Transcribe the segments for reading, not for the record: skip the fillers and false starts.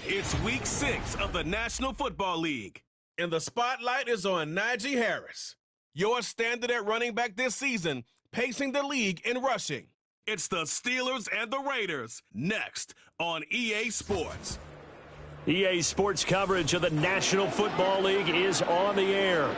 It's week 6 of the National Football League, and the spotlight is on Najee Harris, your standard at running back this season, pacing the league in rushing. It's the Steelers and the Raiders, next on EA Sports. EA Sports coverage of the National Football League is on the air.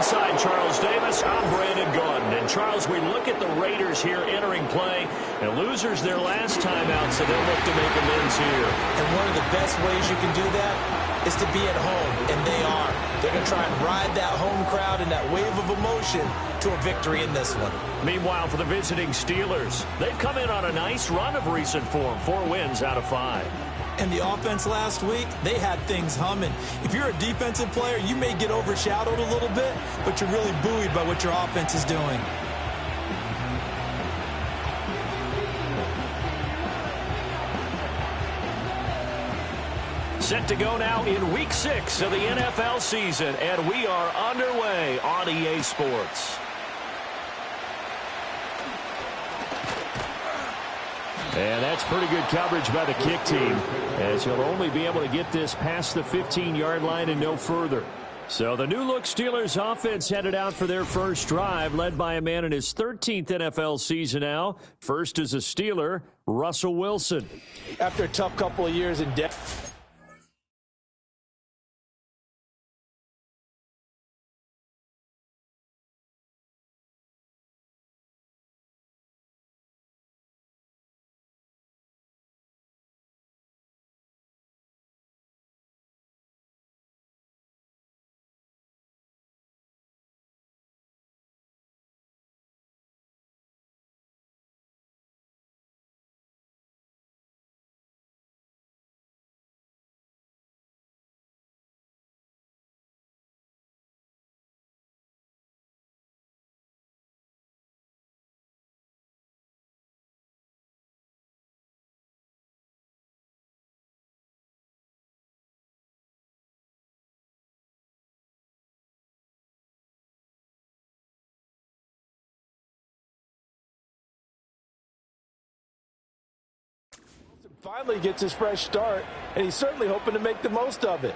Alongside Charles Davis, I'm Brandon Gordon. And Charles, we look at the Raiders here entering play, and losers their last time out, so they'll look to make amends here. And one of the best ways you can do that is to be at home, and they are. They're going to try and ride that home crowd and that wave of emotion to a victory in this one. Meanwhile, for the visiting Steelers, they've come in on a nice run of recent form, 4 wins out of 5. And the offense last week, they had things humming. If you're a defensive player, you may get overshadowed a little bit, but you're really buoyed by what your offense is doing. Set to go now in week 6 of the NFL season, and we are underway on EA Sports. And that's pretty good coverage by the kick team, as he'll only be able to get this past the 15-yard line and no further. So the new-look Steelers offense headed out for their first drive, led by a man in his 13th NFL season now. First as a Steeler, Russell Wilson. After a tough couple of years in depth. Finally gets his fresh start, and he's certainly hoping to make the most of it.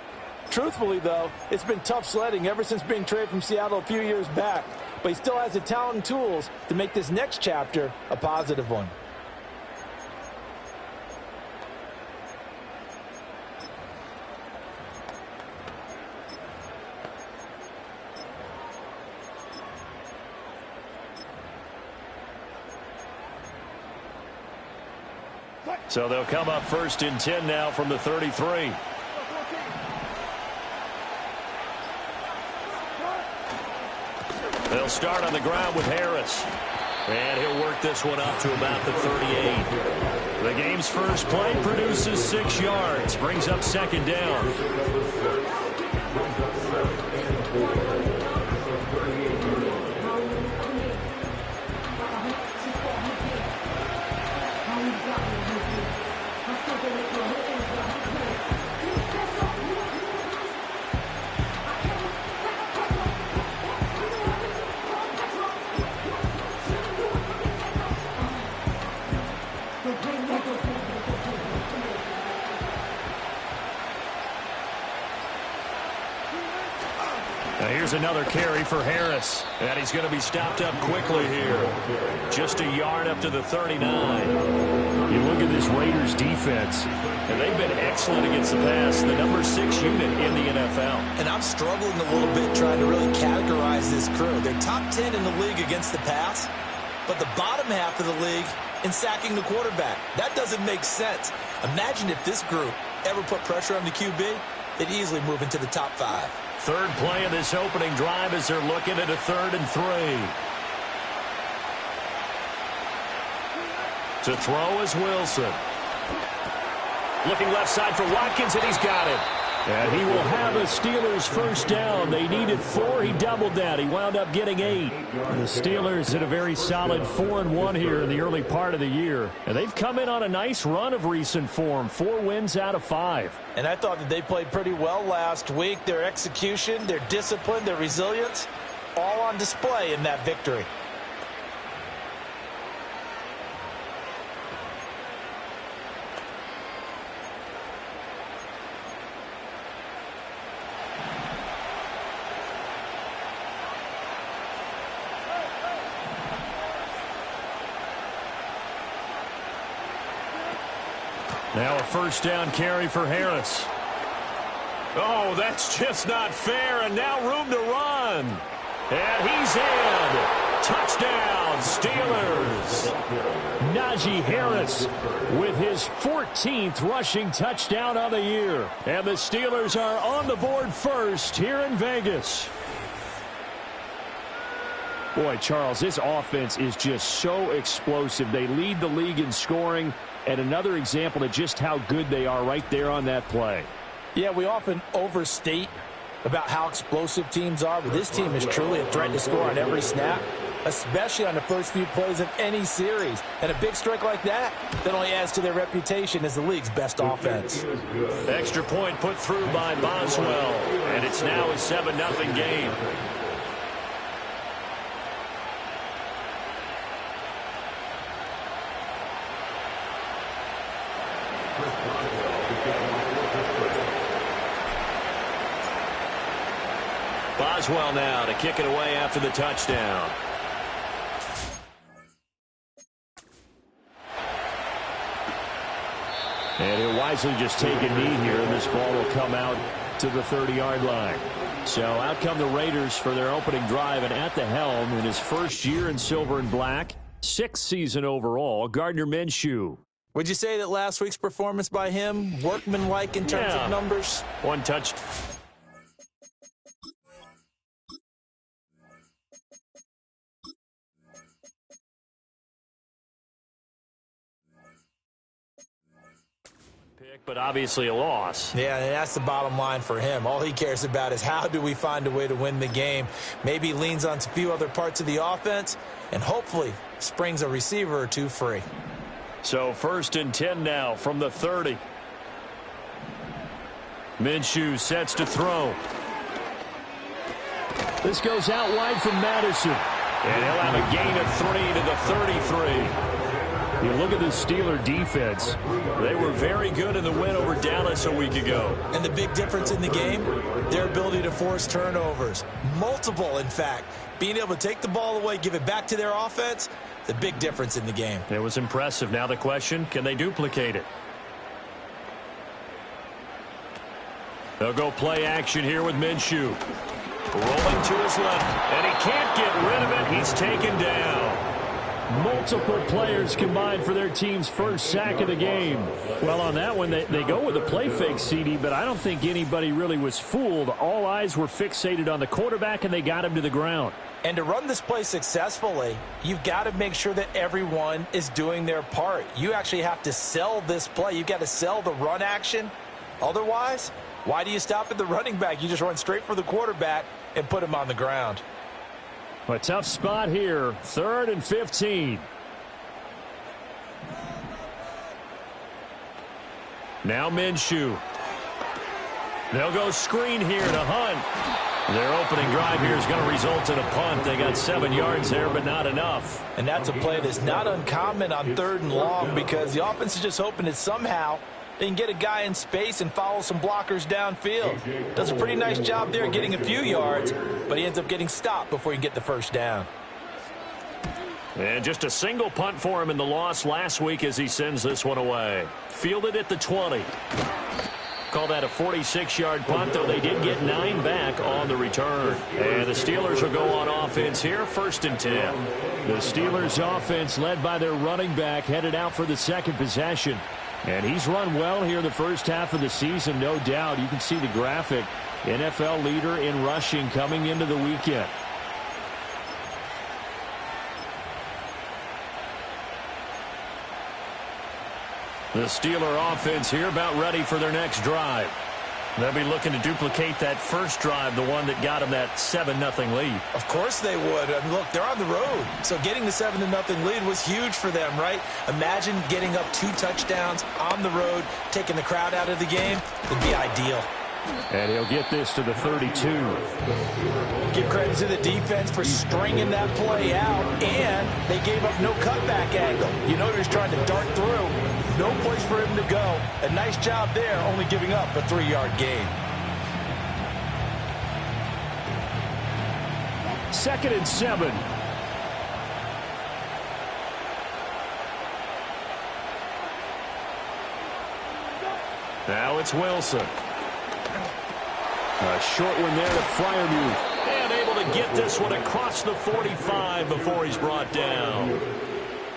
Truthfully, though, it's been tough sledding ever since being traded from Seattle a few years back, but he still has the talent and tools to make this next chapter a positive one. So they'll come up first and 10 now from the 33. They'll start on the ground with Harris. And he'll work this one up to about the 38. The game's first play produces 6 yards. Brings up second down. Here's another carry for Harris. And he's going to be stopped up quickly here. Just a yard up to the 39. You look at this Raiders defense, and they've been excellent against the pass. The number 6 unit in the NFL. And I'm struggling a little bit trying to really categorize this crew. They're top 10 in the league against the pass, but the bottom half of the league in sacking the quarterback. That doesn't make sense. Imagine if this group ever put pressure on the QB, they'd easily move into the top 5. Third play of this opening drive as they're looking at a 3rd and 3. To throw is Wilson. Looking left side for Watkins, and he's got it. And he will have a Steelers first down. They needed 4. He doubled that. He wound up getting 8. The Steelers had a very solid 4-1 here in the early part of the year. And they've come in on a nice run of recent form. 4 wins out of 5. And I thought that they played pretty well last week. Their execution, their discipline, their resilience, all on display in that victory. Now a first down carry for Harris. Oh, that's just not fair, and now room to run. And he's in. Touchdown, Steelers. Najee Harris with his 14th rushing touchdown on the year. And the Steelers are on the board first here in Vegas. Boy, Charles, this offense is just so explosive. They lead the league in scoring, and another example of just how good they are right there on that play. Yeah, we often overstate about how explosive teams are, but this team is truly a threat to score on every snap, especially on the first few plays of any series. And a big strike like that only adds to their reputation as the league's best offense. Extra point put through by Boswell, and it's now a 7-0 game. Boswell now to kick it away after the touchdown. And he'll wisely just take a knee here, and this ball will come out to the 30-yard line. So out come the Raiders for their opening drive, and at the helm in his first year in silver and black, 6th season overall, Gardner Minshew. Would you say that last week's performance by him, workmanlike in terms of numbers? One touch. But obviously a loss. Yeah, and that's the bottom line for him. All he cares about is how do we find a way to win the game. Maybe leans on a few other parts of the offense, and hopefully springs a receiver or two free. So 1st and 10 now from the 30. Minshew sets to throw. This goes out wide from Madison. And he'll have a gain of 3 to the 33. You look at the Steeler defense. They were very good in the win over Dallas a week ago. And the big difference in the game, their ability to force turnovers. Multiple, in fact. Being able to take the ball away, give it back to their offense, the big difference in the game. It was impressive. Now the question, can they duplicate it? They'll go play action here with Minshew. Rolling to his left, and he can't get rid of it. He's taken down. Multiple players combined for their team's first sack of the game. Well, on that one, they go with a play fake, CD, but I don't think anybody really was fooled. All eyes were fixated on the quarterback, and they got him to the ground. And to run this play successfully, you've got to make sure that everyone is doing their part. You actually have to sell this play. You've got to sell the run action. Otherwise, why do you stop at the running back? You just run straight for the quarterback and put him on the ground. A tough spot here, 3rd and 15. Now Minshew. They'll go screen here to Hunt. Their opening drive here is going to result in a punt. They got 7 yards there, but not enough. And that's a play that's not uncommon on 3rd and long because the offense is just hoping that somehow they can get a guy in space and follow some blockers downfield. Does a pretty nice job there getting a few yards, but he ends up getting stopped before he can get the first down. And just a single punt for him in the loss last week as he sends this one away. Fielded at the 20. Call that a 46-yard punt, though they did get 9 back on the return. And the Steelers will go on offense here, 1st and 10. The Steelers offense led by their running back headed out for the second possession. And he's run well here the first half of the season, no doubt. You can see the graphic. NFL leader in rushing coming into the weekend. The Steeler offense here about ready for their next drive. They'll be looking to duplicate that first drive, the one that got them that 7-0 lead. Of course they would. I mean, look, they're on the road. So getting the 7-0 lead was huge for them, right? Imagine getting up 2 touchdowns on the road, taking the crowd out of the game. Would be ideal. And he'll get this to the 32. Give credit to the defense for stringing that play out, and they gave up no cutback angle. You know they're just trying to dart through. No place for him to go. A nice job there, only giving up a 3-yard gain. 2nd and 7. Now it's Wilson. A short one there to Freiermuth. And able to get this one across the 45 before he's brought down.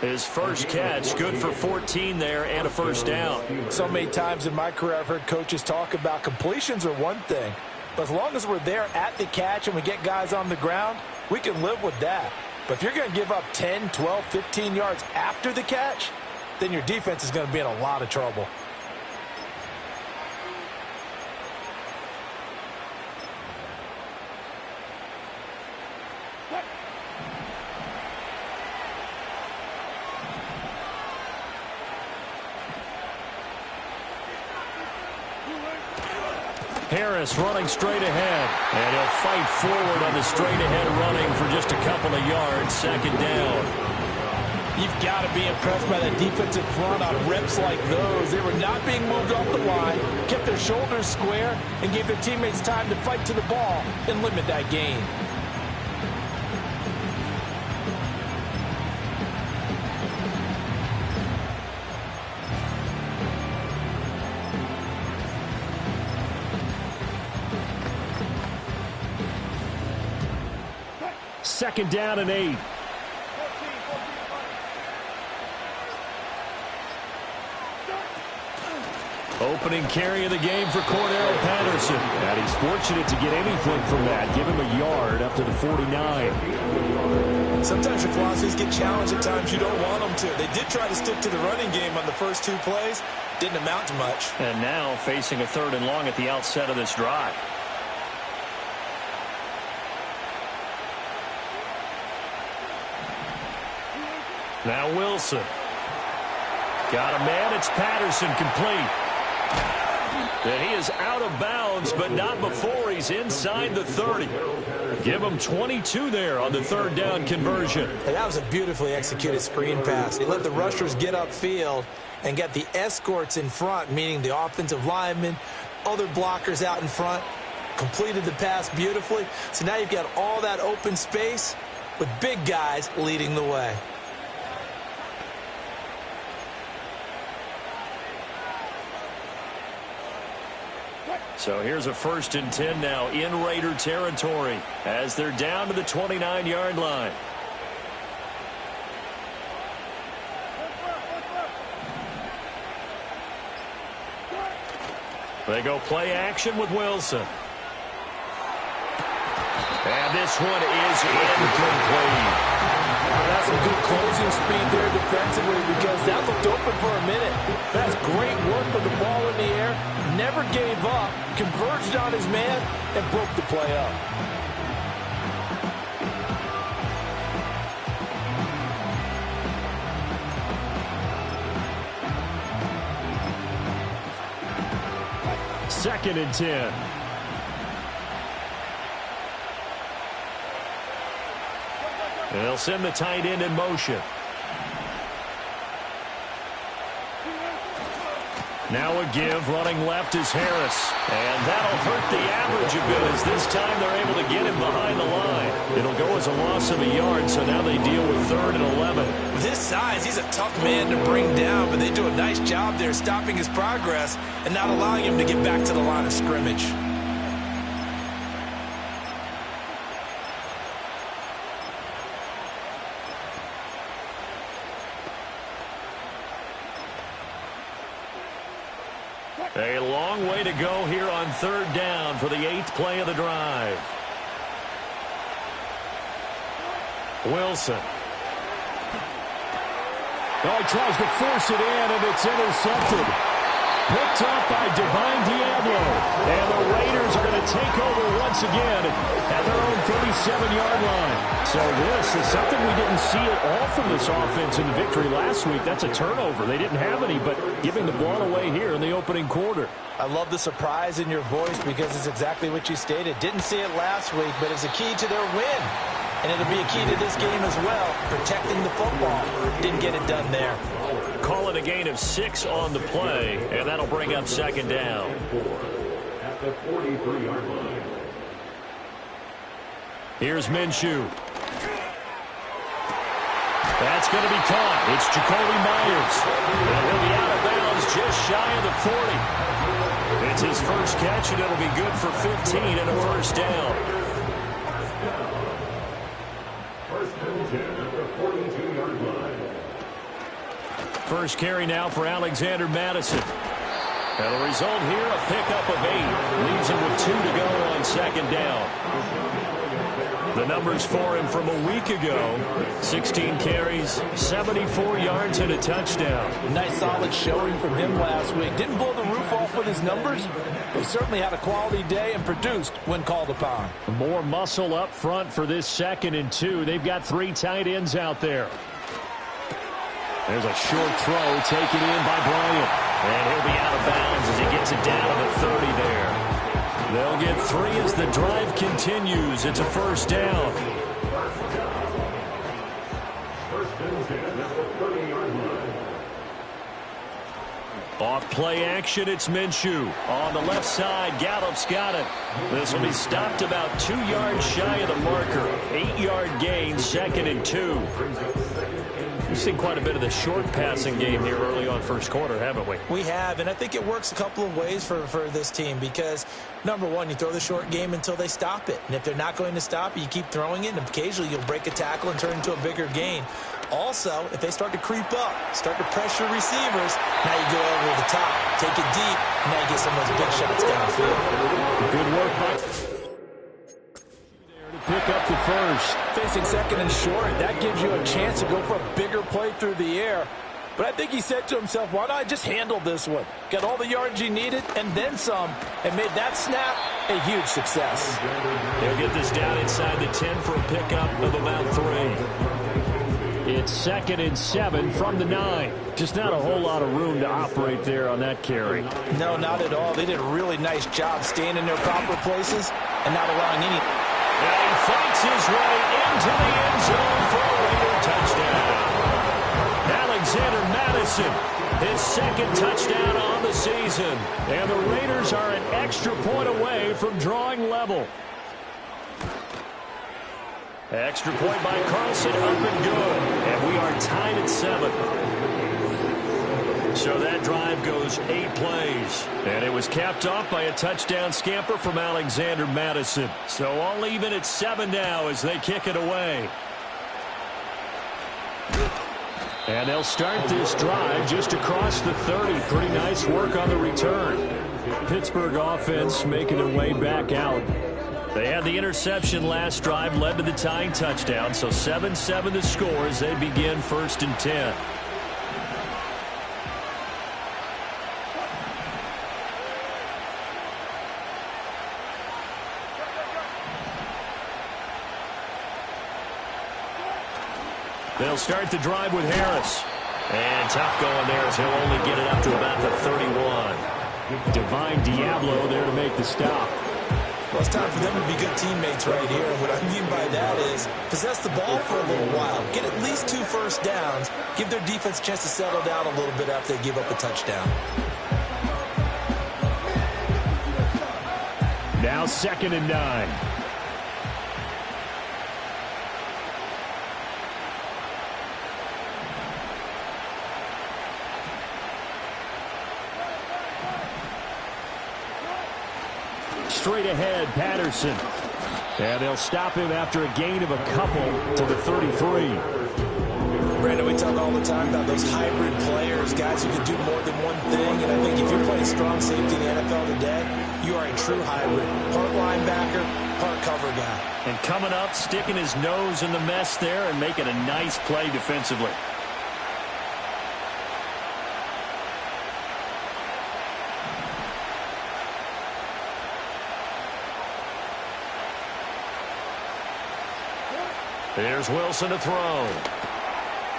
His first catch, good for 14 there and a first down. So many times in my career I've heard coaches talk about completions are one thing. But as long as we're there at the catch and we get guys on the ground, we can live with that. But if you're going to give up 10, 12, 15 yards after the catch, then your defense is going to be in a lot of trouble. Harris running straight ahead, and he'll fight forward on the straight-ahead running for just a couple of yards, second down. You've got to be impressed by that defensive front on reps like those. They were not being moved off the line, kept their shoulders square, and gave their teammates time to fight to the ball and limit that gain. Second down and 8. Opening carry of the game for Cordero Patterson. And he's fortunate to get anything from that. Give him a yard up to the 49. Sometimes your philosophies get challenged at times you don't want them to. They did try to stick to the running game on the first 2 plays. Didn't amount to much. And now facing a 3rd and long at the outset of this drive. Now Wilson. Got a man. It's Patterson, complete. And he is out of bounds, but not before he's inside the 30. Give him 22 there on the 3rd down conversion. And that was a beautifully executed screen pass. He let the rushers get upfield and get the escorts in front, meaning the offensive linemen, other blockers out in front. Completed the pass beautifully. So now you've got all that open space with big guys leading the way. So here's a 1st and 10 now in Raider territory as they're down to the 29-yard line. They go play action with Wilson. And this one is incomplete. That's some good closing speed there defensively because that looked open for a minute. That's great work with the ball in the air. Never gave up, converged on his man, and broke the play up. Second and 10. They'll send the tight end in motion. Now a give, running left is Harris. And that'll hurt the average a bit as this time they're able to get him behind the line. It'll go as a loss of a yard, so now they deal with 3rd and 11. With his size, he's a tough man to bring down, but they do a nice job there stopping his progress and not allowing him to get back to the line of scrimmage. A long way to go here on 3rd down for the 8th play of the drive. Wilson. Oh, he tries to force it in, and it's intercepted. Picked up by Divine Diablo. And the Raiders are going to take over once again at their own 37-yard line. So this is something we didn't see at all from this offense in the victory last week. That's a turnover. They didn't have any, but giving the ball away here in the opening quarter. I love the surprise in your voice because it's exactly what you stated. Didn't see it last week, but it's a key to their win. And it'll be a key to this game as well, protecting the football. Didn't get it done there. Call it a gain of 6 on the play, and that'll bring up 2nd down. At the 43-yard line. Here's Minshew. That's going to be caught. It's Jacoby Myers. And he'll be out of bounds just shy of the 40. It's his first catch, and it'll be good for 15 and a first down. First and 10 at the 42-yard line. First carry now for Alexander Madison. And the result here, a pickup of 8. Leaves him with 2 to go on second down. The numbers for him from a week ago: 16 carries, 74 yards, and a touchdown. Nice solid showing from him last week. Didn't blow the roof off with his numbers, but he certainly had a quality day and produced when called upon. More muscle up front for this 2nd and 2. They've got 3 tight ends out there. There's a short throw taken in by Bryant. And he'll be out of bounds as he gets it down to the 30 there. They'll get 3 as the drive continues. It's a first down. First and 10 at the 30-yard line. Off play action, it's Minshew. On the left side, Gallup's got it. This will be stopped about 2 yards shy of the marker. 8-yard gain, 2nd and 2. We've seen quite a bit of the short passing game here early on first quarter, haven't we? We have, and I think it works a couple of ways for this team because, number one, you throw the short game until they stop it. And if they're not going to stop it, you keep throwing it, and occasionally you'll break a tackle and turn into a bigger gain. Also, if they start to creep up, start to pressure receivers, now you go over the top, take it deep, and now you get some of those big shots downfield. Good work by pick up the first. Facing 2nd and short, that gives you a chance to go for a bigger play through the air. But I think he said to himself, why not I just handle this one? Got all the yards he needed and then some, and made that snap a huge success. They'll get this down inside the 10 for a pickup of about 3. It's 2nd and 7 from the 9. Just not a whole lot of room to operate there on that carry. No, not at all. They did a really nice job staying in their proper places and not allowing any... And he fights his way into the end zone for a Raider touchdown. Alexander Madison, his 2nd touchdown on the season. And the Raiders are an extra point away from drawing level. Extra point by Carlson, up and good. And we are tied at 7. So that drive goes 8 plays. And it was capped off by a touchdown scamper from Alexander Madison. So all even at 7 now as they kick it away. And they'll start this drive just across the 30. Pretty nice work on the return. Pittsburgh offense making their way back out. They had the interception last drive, led to the tying touchdown. So 7-7 the score as they begin 1st and 10. They'll start the drive with Harris. And tough going there as he'll only get it up to about the 31. Divine Diablo there to make the stop. Well, it's time for them to be good teammates right here. And what I mean by that is possess the ball for a little while. Get at least 2 first downs. Give their defense a chance to settle down a little bit after they give up a touchdown. Now 2nd and 9. Straight ahead, Patterson. And they'll stop him after a gain of a couple to the 33. Brandon, we talk all the time about those hybrid players, guys who can do more than one thing. And I think if you're playing strong safety in the NFL today, you are a true hybrid. Part linebacker, part cover guy. And coming up, sticking his nose in the mess there and making a nice play defensively. There's Wilson to throw.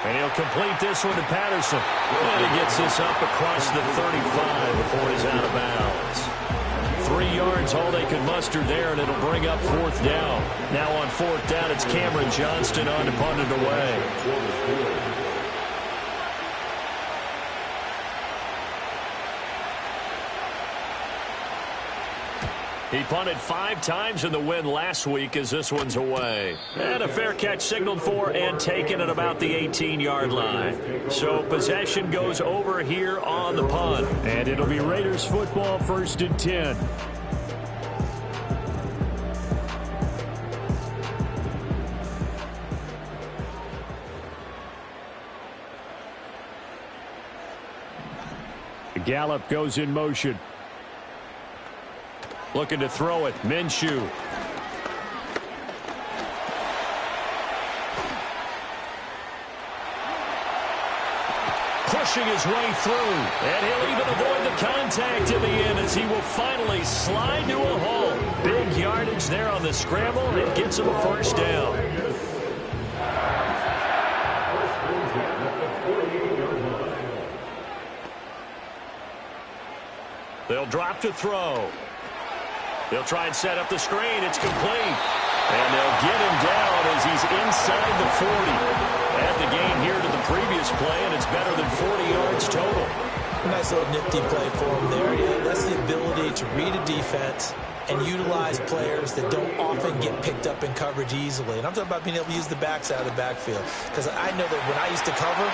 And he'll complete this one to Patterson. And he gets this up across the 35 before he's out of bounds. 3 yards, all they could muster there, and it'll bring up 4th down. Now on 4th down, it's Cameron Johnston on to punt it away. He punted 5 times in the win last week as this one's away. And a fair catch signaled for and taken at about the 18-yard line. So possession goes over here on the punt. And it'll be Raiders football, 1st and 10. Gallup goes in motion. Looking to throw it. Minshew. Pushing his way through. And he'll even avoid the contact in the end as he will finally slide to a hole. Big yardage there on the scramble. It gets him a 1st down. They'll drop to throw. They'll try and set up the screen. It's complete. And they'll get him down as he's inside the 40. Add the gain here to the previous play, and it's better than 40 yards total. A nice little nifty play for him there. Yeah, that's the ability to read a defense and utilize players that don't often get picked up in coverage easily. And I'm talking about being able to use the backside of the backfield. Because I know that when I used to cover,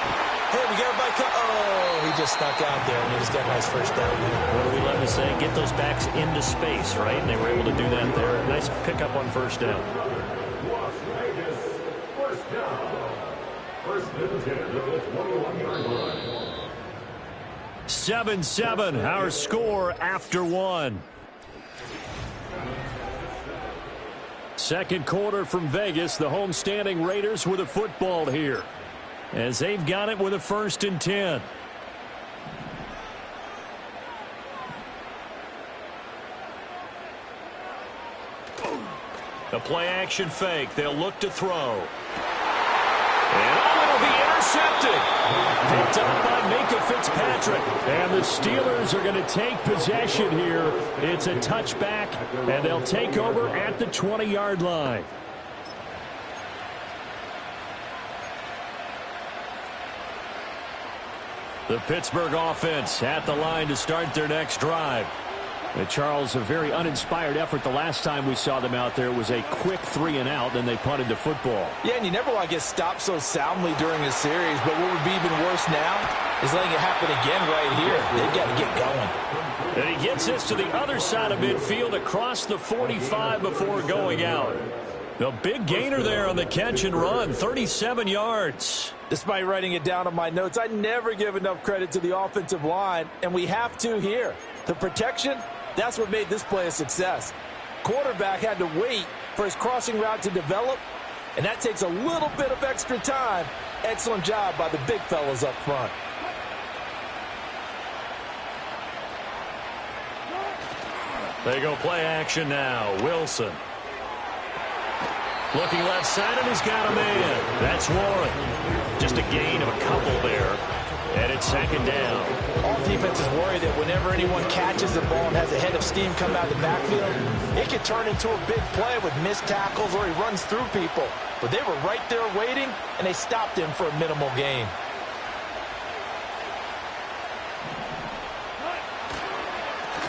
hey, we got everybody oh, he just snuck out there, and he just got a nice 1st down there. What do we love to say? Get those backs into space, right? And they were able to do that there. Nice pickup on 1st down. Las Vegas, 1st down. 1st and 10 at the 21-yard line. 7-7, our score after 1. Second quarter from Vegas. The home-standing Raiders with a football here, as they've got it with a 1st and 10. The play-action fake. They'll look to throw. And it'll be intercepted. Picked up by Minka Fitzpatrick. And the Steelers are going to take possession here. It's a touchback, and they'll take over at the 20-yard line. The Pittsburgh offense at the line to start their next drive. Charles, a very uninspired effort the last time we saw them out there. It was a quick 3-and-out, then they punted the football. Yeah, and you never want to get stopped so soundly during a series, but what would be even worse now is letting it happen again right here. They've got to get going. And he gets this to the other side of midfield across the 45 before going out. The big gainer there on the catch and run, 37 yards. Despite writing it down on my notes, I never give enough credit to the offensive line, and we have to here. The protection, that's what made this play a success. Quarterback had to wait for his crossing route to develop, and that takes a little bit of extra time. Excellent job by the big fellas up front. They go play action now. Wilson. Looking left side, and he's got a man. That's Warren. Just a gain of a couple there. And it's 2nd down. All defenses worry that whenever anyone catches the ball and has a head of steam come out of the backfield, it can turn into a big play with missed tackles or he runs through people. But they were right there waiting, and they stopped him for a minimal gain.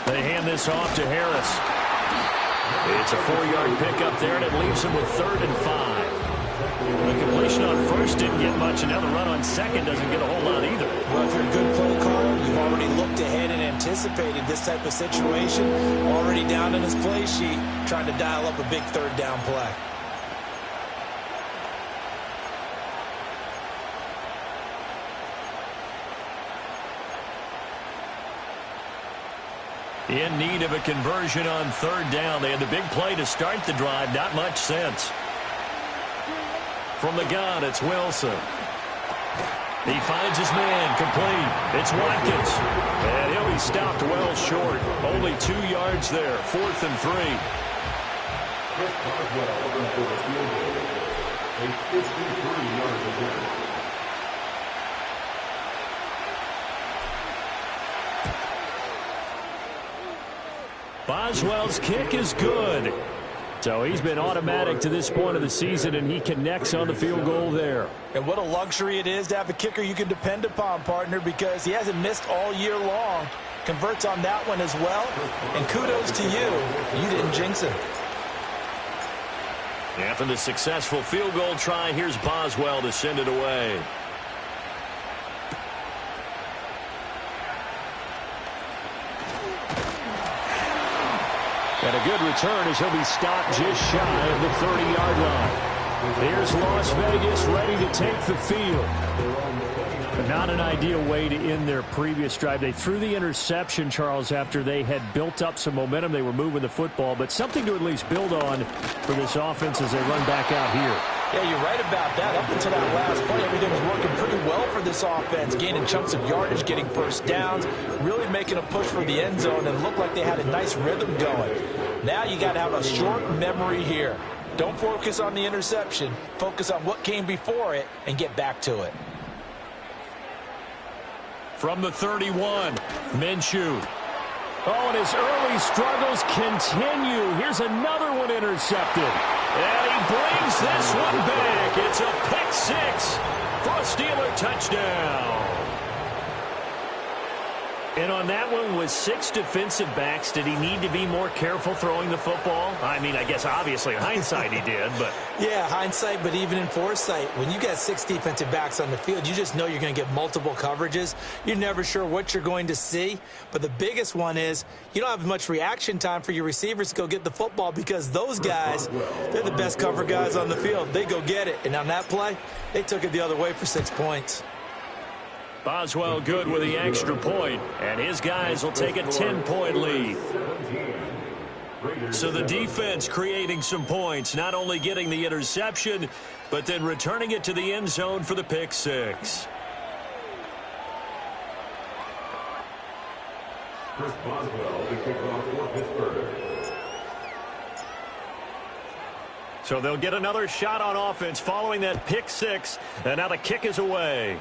They hand this off to Harris. It's a 4-yard pickup there, and it leaves him with 3rd and 5. The completion on 1st didn't get much, and now the run on 2nd doesn't get a whole lot either. Well, if you're a good play caller, you've already looked ahead and anticipated this type of situation. Already down in his play sheet, trying to dial up a big 3rd down play. In need of a conversion on 3rd down. They had the big play to start the drive. Not much sense. From the gun, it's Wilson. He finds his man, complete. It's Watkins. And he'll be stopped well short. Only 2 yards there, 4th and 3. Chris Boswell over for the field goal. A 53-yard return. Boswell's kick is good. So he's been automatic to this point of the season, and he connects on the field goal there. And what a luxury it is to have a kicker you can depend upon, partner, because he hasn't missed all year long. converts on that one as well. And kudos to you. You didn't jinx him. After the successful field goal try, here's Boswell to send it away. And a good return as he'll be stopped just shy of the 30-yard line. Here's Las Vegas ready to take the field. But not an ideal way to end their previous drive. They threw the interception, Charles, after they had built up some momentum. They were moving the football, but something to at least build on for this offense as they run back out here. Yeah, you're right about that. Up until that last play, everything was working pretty well for this offense, gaining chunks of yardage, getting first downs, really making a push for the end zone, and looked like they had a nice rhythm going. Now you got to have a short memory here. Don't focus on the interception. Focus on what came before it and get back to it. From the 31, Minshew. Oh, and his early struggles continue. Here's another one intercepted. And he brings this one back. It's a pick six for a Steeler touchdown. And on that one, with 6 defensive backs, did he need to be more careful throwing the football? I mean, I guess obviously in hindsight he did, but... Yeah, hindsight, but even in foresight, when you got 6 defensive backs on the field, you just know you're going to get multiple coverages. You're never sure what you're going to see. But the biggest one is you don't have much reaction time for your receivers to go get the football because those guys, they're the best cover guys on the field. They go get it. And on that play, they took it the other way for 6 points. Boswell good with the extra point, and his guys will take a 10-point lead. So the defense creating some points, not only getting the interception, but then returning it to the end zone for the pick six. Chris Boswell, the kickoff for Pittsburgh. So they'll get another shot on offense following that pick six, and now the kick is away.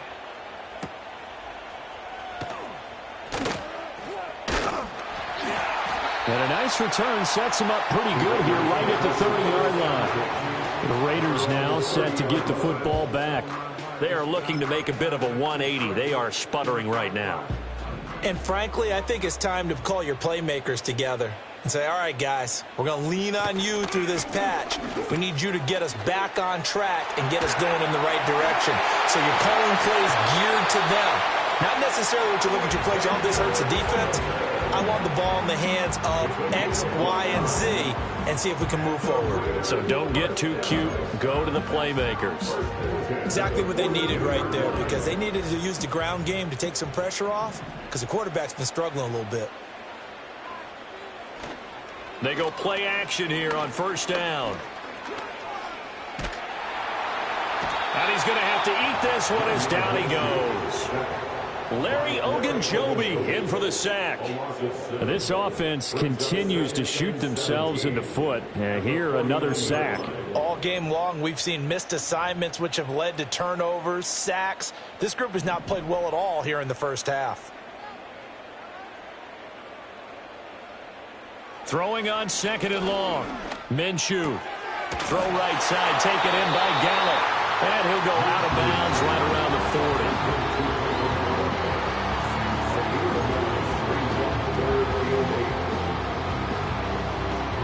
And a nice return sets him up pretty good here right at the 30-yard line. The Raiders now set to get the football back. They are looking to make a bit of a 180. They are sputtering right now. And frankly, I think it's time to call your playmakers together and say, all right, guys, we're going to lean on you through this patch. We need you to get us back on track and get us going in the right direction. So you're calling plays geared to them. Not necessarily what you look at your plays, oh, this hurts the defense. I want the ball in the hands of X, Y, and Z and see if we can move forward. So don't get too cute. Go to the playmakers. Exactly what they needed right there because they needed to use the ground game to take some pressure off because the quarterback's been struggling a little bit. They go play action here on first down. And he's going to have to eat this one as down he goes. Larry Ogunjobi in for the sack. This offense continues to shoot themselves in the foot. And here, another sack. All game long, we've seen missed assignments, which have led to turnovers, sacks. This group has not played well at all here in the first half. Throwing on second and long. Minshew. Throw right side, taken in by Gallup. And he'll go out of bounds right around the 40.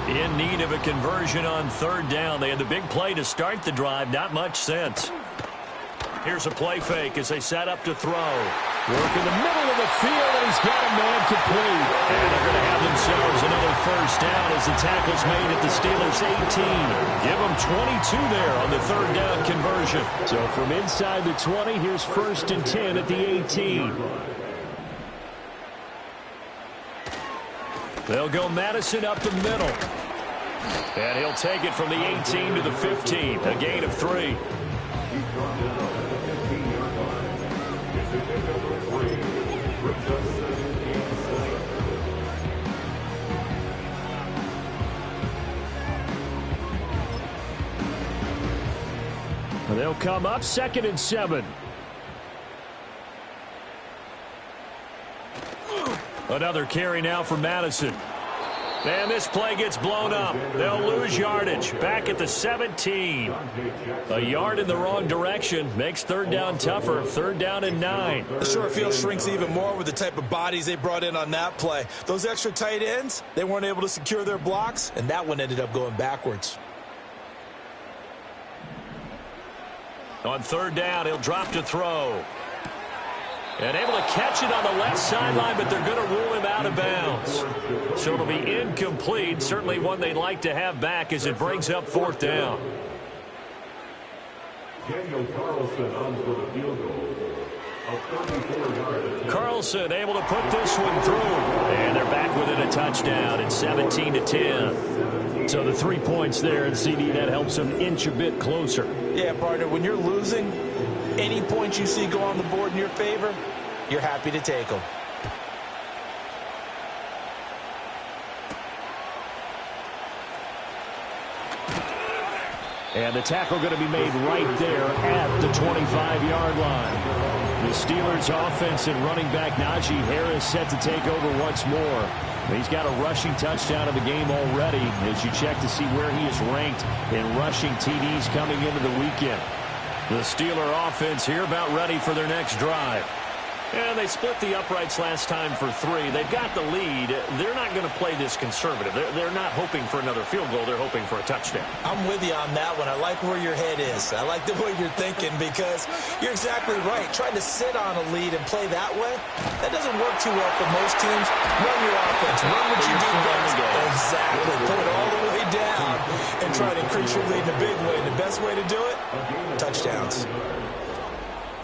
In need of a conversion on third down. They had the big play to start the drive. Not much sense. Here's a play fake as they set up to throw. Work in the middle of the field, and he's got a man complete. And they're going to have themselves another first down as the tackle's made at the Steelers' 18. Give them 22 there on the third down conversion. So from inside the 20, here's first and 10 at the 18. They'll go Madison up the middle. And he'll take it from the 18 to the 15. A gain of 3. They'll come up second and 7. Another carry now for Madison. And this play gets blown up. They'll lose yardage. Back at the 17. A yard in the wrong direction makes third down tougher. Third down and 9. The short field shrinks even more with the type of bodies they brought in on that play. Those extra tight ends, they weren't able to secure their blocks, and that one ended up going backwards. On third down, he'll drop to throw. And able to catch it on the left sideline, but they're going to rule him out of bounds. So it'll be incomplete. Certainly one they'd like to have back as it brings up fourth down. Daniel Carlson on for the field goal. Carlson able to put this one through. And they're back within a touchdown at 17-10. So the 3 points there, and CD, that helps them inch a bit closer. Yeah, partner, when you're losing, any points you see go on the board in your favor, you're happy to take them. And the tackle going to be made right there at the 25-yard line. The Steelers' offense and running back Najee Harris set to take over once more. He's got a rushing touchdown in the game already as you check to see where he is ranked in rushing TDs coming into the weekend. The Steeler offense here about ready for their next drive. And they split the uprights last time for 3. They've got the lead. They're not going to play this conservative. They're not hoping for another field goal. They're hoping for a touchdown. I'm with you on that one. I like where your head is. I like the way you're thinking because you're exactly right. Trying to sit on a lead and play that way, that doesn't work too well for most teams. Run your offense. Run what you do best. Exactly. Put it all the way down and try to increase your lead in a big way. And the best way to do it, touchdowns.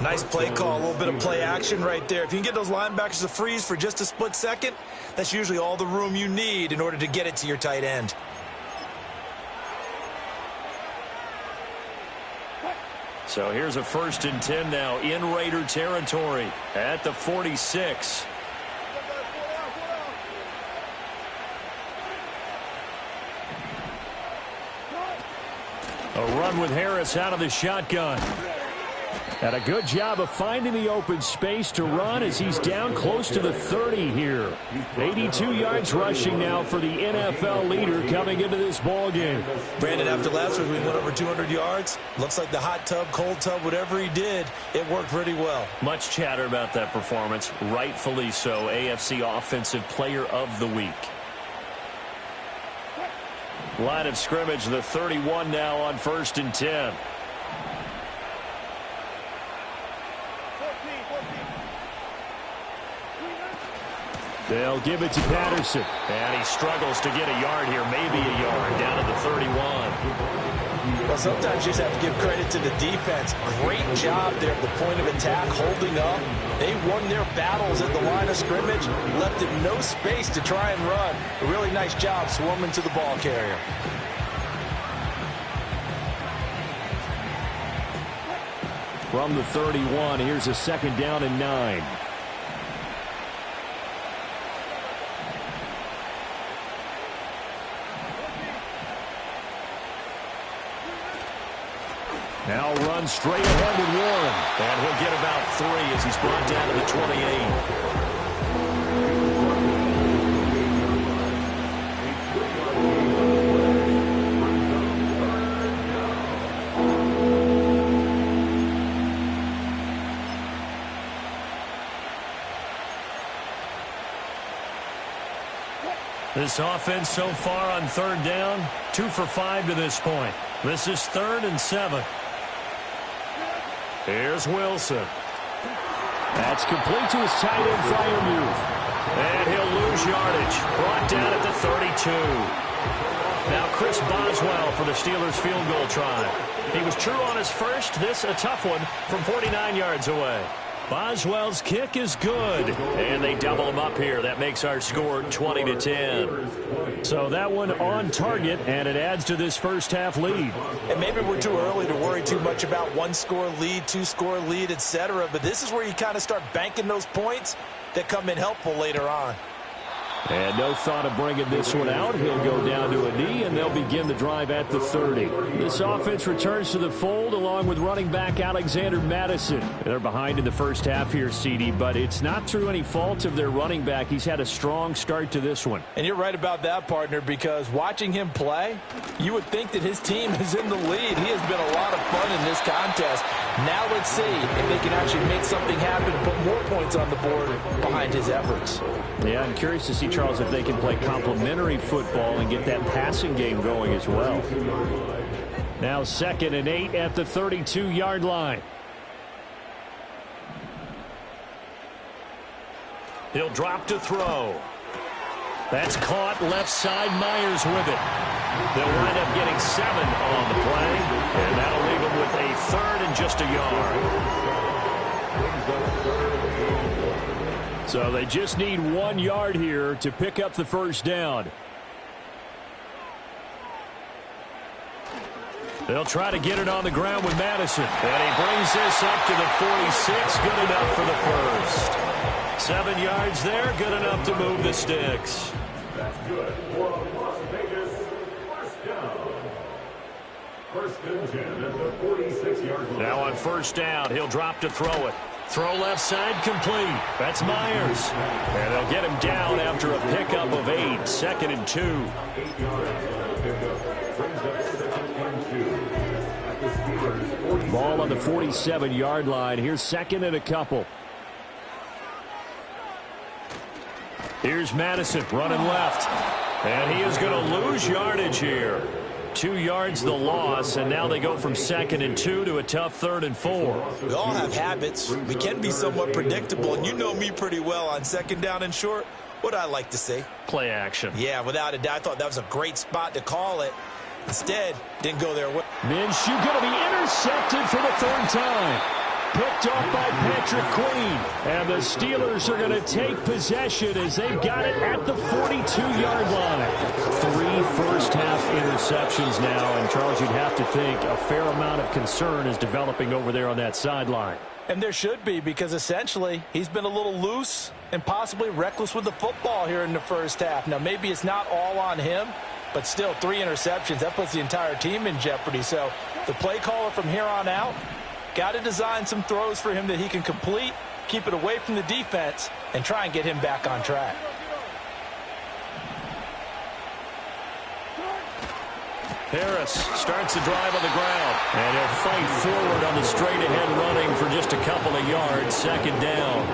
Nice play call, a little bit of play action right there. If you can get those linebackers to freeze for just a split second, that's usually all the room you need in order to get it to your tight end. So here's a 1st and 10 now in Raider territory at the 46. A run with Harris out of the shotgun. And a good job of finding the open space to run as he's down close to the 30 here. 82 yards rushing now for the NFL leader coming into this ball game. Brandon, after last week we went over 200 yards. Looks like the hot tub, cold tub, whatever he did, it worked pretty well. Much chatter about that performance. Rightfully so. AFC Offensive Player of the Week. Line of scrimmage, the 31 now on 1st and 10. They'll give it to Patterson. And he struggles to get a yard here, maybe a yard, down to the 31. Well, sometimes you just have to give credit to the defense. Great job there at the point of attack, holding up. They won their battles at the line of scrimmage, left it no space to try and run. A really nice job swarming to the ball carrier. From the 31, here's a 2nd down and 9. Now run straight ahead with Warren. And he'll get about 3 as he's brought down to the 28. This offense so far on 3rd down, 2 for 5 to this point. This is 3rd and 7. Here's Wilson. That's complete to his tight end, Freiermuth. And he'll lose yardage. Brought down at the 32. Now Chris Boswell for the Steelers field goal try. He was true on his first. This a tough one from 49 yards away. Boswell's kick is good. And they double him up here. That makes our score 20-10. So that one on target, and it adds to this first half lead. And maybe we're too early to worry too much about 1-score lead, 2-score lead, etc. But this is where you kind of start banking those points that come in helpful later on. And no thought of bringing this one out. He'll go down to a knee, and they'll begin the drive at the 30. This offense returns to the fold along with running back Alexander Madison. They're behind in the first half here, CD, but it's not through any fault of their running back. He's had a strong start to this one. And you're right about that, partner, because watching him play, you would think that his team is in the lead. He has been a lot of fun in this contest. Now let's see if they can actually make something happen, put more points on the board behind his efforts. Yeah, I'm curious to see, Charles, if they can play complementary football and get that passing game going as well. Now 2nd and 8 at the 32-yard line. He'll drop to throw. That's caught left side. Myers with it. They'll wind up getting 7 on the play, and that'll leave them with a 3rd and just a yard. So they just need 1 yard here to pick up the first down. They'll try to get it on the ground with Madison. And he brings this up to the 46. Good enough for the first. 7 yards there. Good enough to move the sticks. That's good for a Las Vegas first down. 1st and 10 at the 46-yard line. Now on first down, he'll drop to throw it. Throw left side complete. That's Myers. And they'll get him down after a pickup of 8. 2nd and 2. 8 yards on the pickup. Brings up 2nd and 2. At the Steelers' 47. Ball on the 47-yard line. Here's 2nd and a couple. Here's Madison running left. And he is going to lose yardage here. 2 yards the loss, and now they go from 2nd and 2 to a tough 3rd and 4. We all have habits. We can be somewhat predictable, and you know me pretty well on 2nd down and short. What I like to see? Play action. Yeah, without a doubt. I thought that was a great spot to call it. Instead, didn't go their way. Minshew going to be intercepted for the 3rd time. Picked off by Patrick Queen. And the Steelers are going to take possession as they've got it at the 42-yard line. 3 first-half interceptions now. And, Charles, you'd have to think a fair amount of concern is developing over there on that sideline. And there should be, because essentially he's been a little loose and possibly reckless with the football here in the first half. Now, maybe it's not all on him, but still 3 interceptions. That puts the entire team in jeopardy. So the play caller from here on out, got to design some throws for him that he can complete, keep it away from the defense, and try and get him back on track. Harris starts the drive on the ground. And he'll fight forward on the straight-ahead running for just a couple of yards. 2nd down.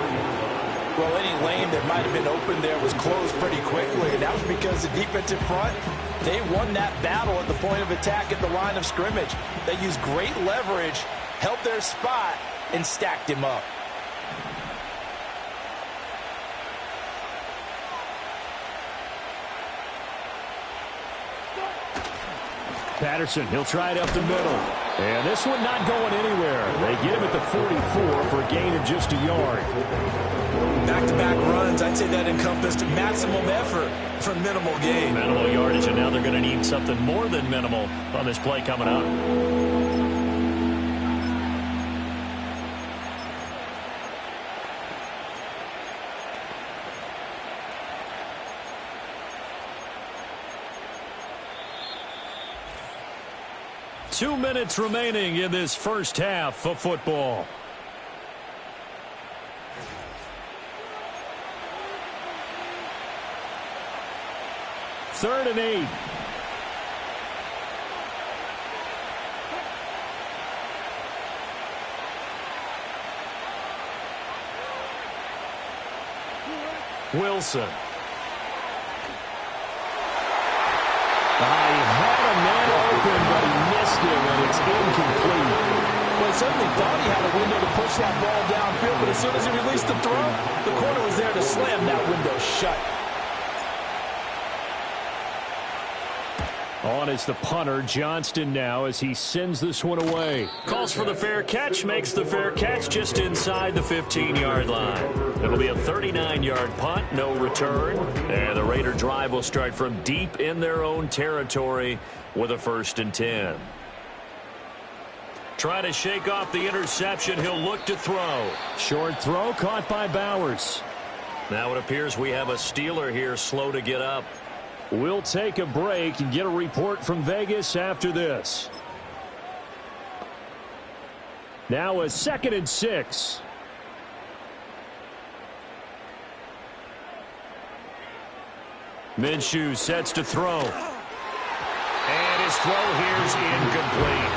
Well, any lane that might have been open there was closed pretty quickly, and that was because the defensive front, they won that battle at the point of attack at the line of scrimmage. They used great leverage, held their spot, and stacked him up. Patterson, he'll try it up the middle. And this one not going anywhere. They get him at the 44 for a gain of just a yard. Back-to-back runs, I'd say that encompassed maximum effort for minimal gain. Minimal yardage, and now they're going to need something more than minimal on this play coming up. Two minutes remaining in this first half of football. Third and 8. Wilson. He had a man open, but he missed it, and it's incomplete. Well, he certainly thought he had a window to push that ball downfield, but as soon as he released the throw, the corner was there to slam that window shut. On is the punter, Johnston, now, as he sends this one away. Calls for the fair catch, makes the fair catch just inside the 15-yard line. It'll be a 39-yard punt, no return. And the Raider drive will start from deep in their own territory with a 1st and 10. Try to shake off the interception. He'll look to throw. Short throw caught by Bowers. Now it appears we have a Steeler here slow to get up. We'll take a break and get a report from Vegas after this. Now a 2nd and 6. Minshew sets to throw. And his throw here is incomplete.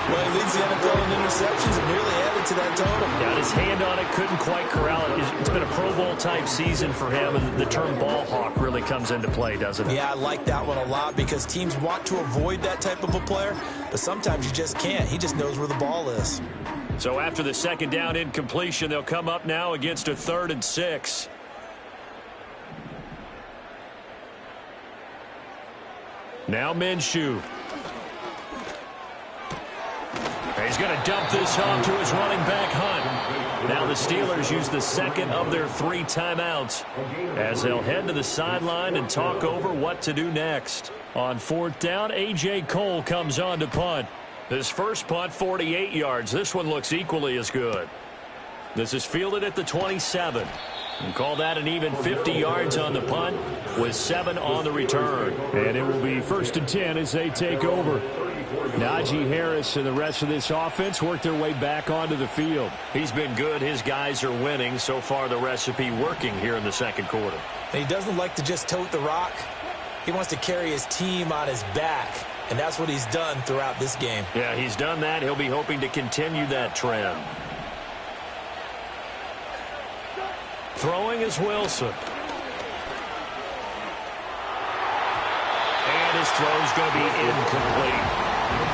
Well, he leads the NFL in interceptions and nearly added to that total. Got his hand on it, couldn't quite corral it. It's been a Pro Bowl type season for him, and the term ball hawk really comes into play, doesn't it? Yeah, I like that one a lot because teams want to avoid that type of a player, but sometimes you just can't. He just knows where the ball is. So after the 2nd down incompletion, they'll come up now against a 3rd and 6. Now Minshew. He's going to dump this off to his running back, Hunt. Now the Steelers use the 2nd of their 3 timeouts as they'll head to the sideline and talk over what to do next. On 4th down, A.J. Cole comes on to punt. His first punt, 48 yards. This one looks equally as good. This is fielded at the 27. And call that an even 50 yards on the punt with 7 on the return. And it will be 1st and 10 as they take over. Najee Harris and the rest of this offense work their way back onto the field. He's been good. His guys are winning. So far, the recipe working here in the 2nd quarter. And he doesn't like to just tote the rock. He wants to carry his team on his back, and that's what he's done throughout this game. Yeah, he's done that. He'll be hoping to continue that trend. Throwing is Wilson. And his throw is going to be incomplete.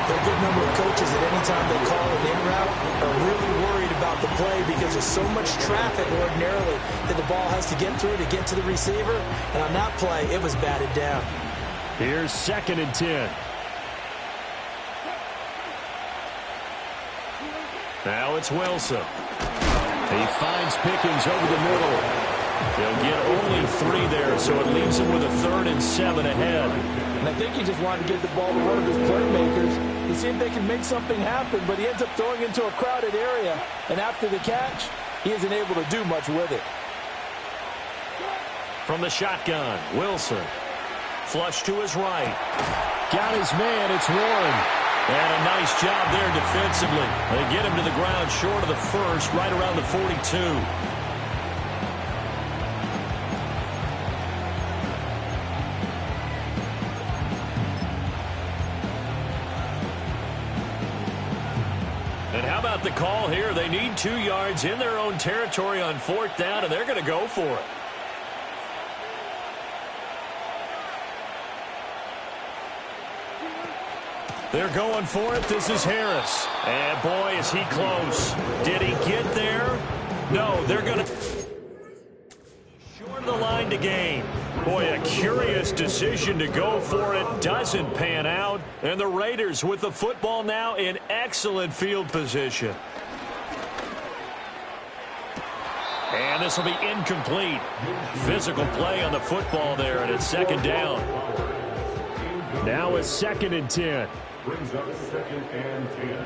There are a good number of coaches that any time they call an in route are really worried about the play because there's so much traffic ordinarily that the ball has to get through to get to the receiver. And on that play, it was batted down. Here's 2nd and 10. Now it's Wilson. He finds Pickens over the middle. They'll get only 3 there, so it leaves him with a 3rd and 7 ahead. And I think he just wanted to get the ball to one of his playmakers to see if they can make something happen, but he ends up throwing into a crowded area. And after the catch, he isn't able to do much with it. From the shotgun, Wilson. Flush to his right. Got his man, it's Warren. And a nice job there defensively. They get him to the ground short of the 1st, right around the 42. And how about the call here? They need 2 yards in their own territory on 4th down, and they're going to go for it. They're going for it. This is Harris. And, boy, is he close. Did he get there? No, they're going to short the line to gain. Boy, a curious decision to go for it. Doesn't pan out. And the Raiders with the football now in excellent field position. And this will be incomplete. Physical play on the football there, and it's 2nd down. Now it's 2nd and 10. Brings up 2nd and 10.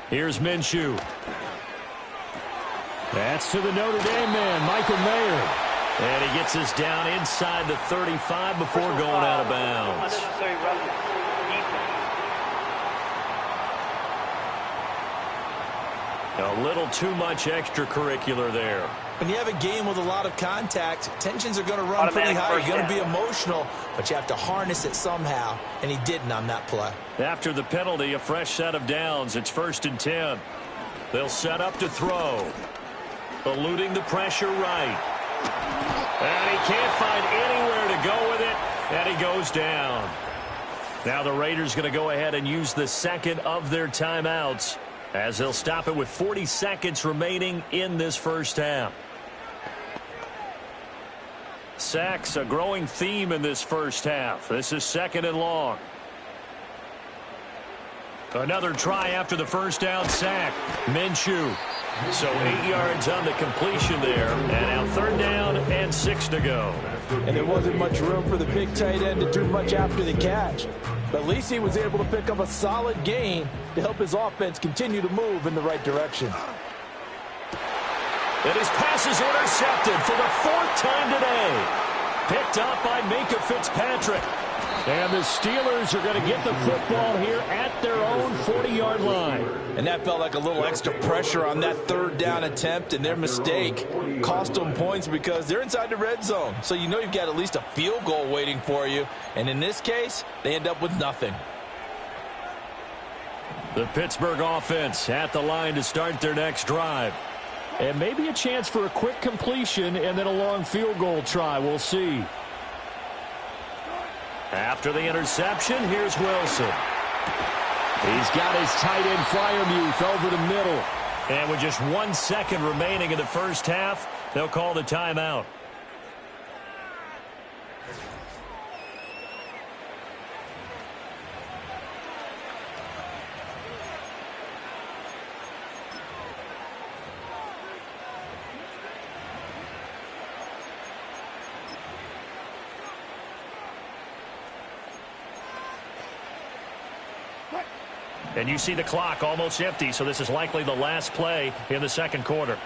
Here's Minshew. That's to the Notre Dame man, Michael Mayer. And he gets us down inside the 35 before going out of bounds. A little too much extracurricular there. When you have a game with a lot of contact, tensions are going to run pretty high. You're going to be emotional, but you have to harness it somehow, and he didn't on that play. After the penalty, a fresh set of downs. It's 1st and 10. They'll set up to throw. Eluding the pressure right. And he can't find anywhere to go with it, and he goes down. Now the Raiders going to go ahead and use the 2nd of their timeouts as they'll stop it with 40 seconds remaining in this 1st half. Sacks, a growing theme in this 1st half. This is 2nd and long. Another try after the 1st down sack. Minshew. So 8 yards on the completion there. And now 3rd down and 6 to go. And there wasn't much room for the big tight end to do much after the catch. But at least he was able to pick up a solid gain to help his offense continue to move in the right direction. And his pass is intercepted for the 4th time today. Picked up by Minkah Fitzpatrick. And the Steelers are going to get the football here at their own 40-yard line. And that felt like a little extra pressure on that 3rd down attempt, and their mistake cost them points because they're inside the red zone. So you know you've got at least a field goal waiting for you. And in this case, they end up with nothing. The Pittsburgh offense at the line to start their next drive. And maybe a chance for a quick completion and then a long field goal try. We'll see. After the interception, here's Wilson. He's got his tight end Freiermuth over the middle. And with just 1 second remaining in the first half, they'll call the timeout. And you see the clock almost empty, so this is likely the last play in the second quarter.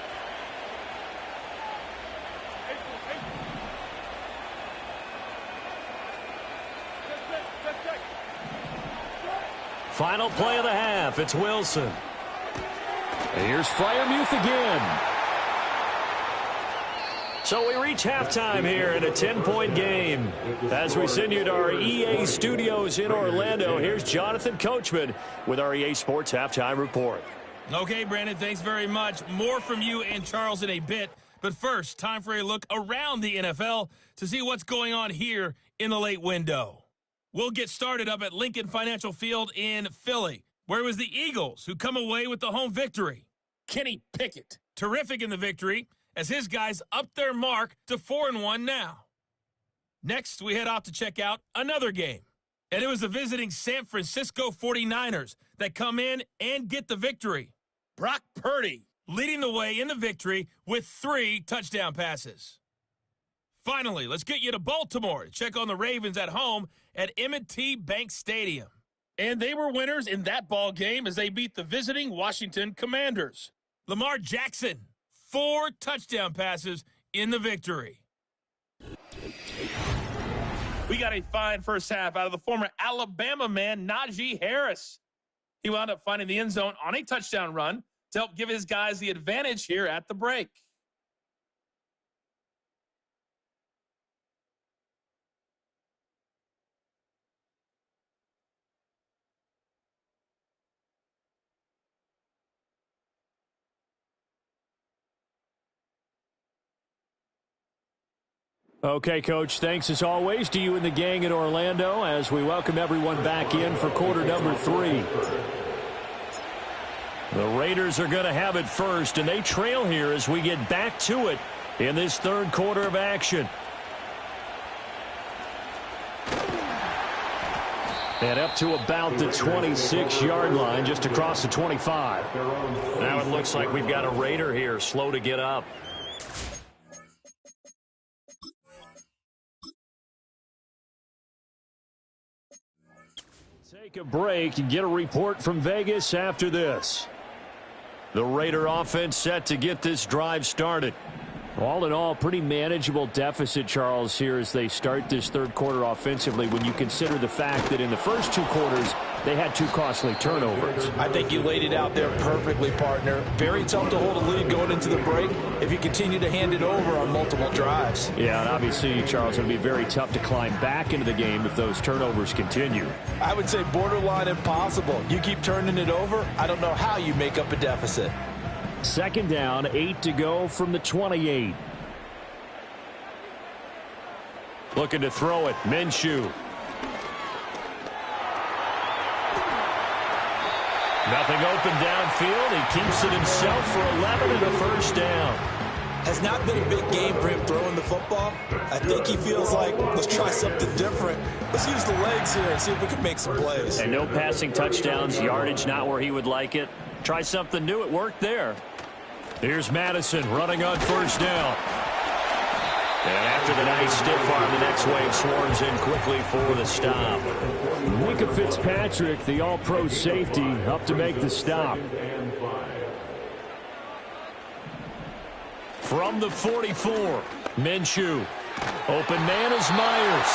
Final play of the half. It's Wilson. And here's Freiermuth again. So we reach halftime here in a 10-point game. As we send you to our EA studios in Orlando, here's Jonathan Coachman with our EA Sports Halftime Report. Okay, Brandon, thanks very much. More from you and Charles in a bit. But first, time for a look around the NFL to see what's going on here in the late window. We'll get started up at Lincoln Financial Field in Philly, where it was the Eagles who come away with the home victory. Kenny Pickett, terrific in the victory, as his guys up their mark to 4-1 now. Next, we head off to check out another game. And it was the visiting San Francisco 49ers that come in and get the victory. Brock Purdy leading the way in the victory with 3 touchdown passes. Finally, let's get you to Baltimore to check on the Ravens at home at M&T Bank Stadium. And they were winners in that ball game as they beat the visiting Washington Commanders. Lamar Jackson, 4 touchdown passes in the victory. We got a fine first half out of the former Alabama man, Najee Harris. He wound up finding the end zone on a touchdown run to help give his guys the advantage here at the break. Okay, Coach, thanks as always to you and the gang in Orlando as we welcome everyone back in for quarter number 3. The Raiders are going to have it first, and they trail here as we get back to it in this third quarter of action. And up to about the 26-yard line, just across the 25. Now it looks like we've got a Raider here, slow to get up. Take a break and get a report from Vegas after this. The Raider offense set to get this drive started. All in all, pretty manageable deficit, Charles, here as they start this third quarter offensively when you consider the fact that in the first 2 quarters, they had 2 costly turnovers. I think you laid it out there perfectly, partner. Very tough to hold a lead going into the break if you continue to hand it over on multiple drives. Yeah, and obviously, Charles, it'll be very tough to climb back into the game if those turnovers continue. I would say borderline impossible. You keep turning it over, I don't know how you make up a deficit. Second down, 8 to go from the 28. Looking to throw it, Minshew. Nothing open downfield. He keeps it himself for 11 and a first down. Has not been a big game for him throwing the football. I think he feels like, let's try something different. Let's use the legs here and see if we can make some plays. And no passing touchdowns, yardage not where he would like it. Try something new. It worked there. Here's Madison running on first down. And after the nice stiff arm, the next wave swarms in quickly for the stop. Minkah Fitzpatrick, the all-pro safety, up to make the stop. From the 44, Minshew. Open man is Myers.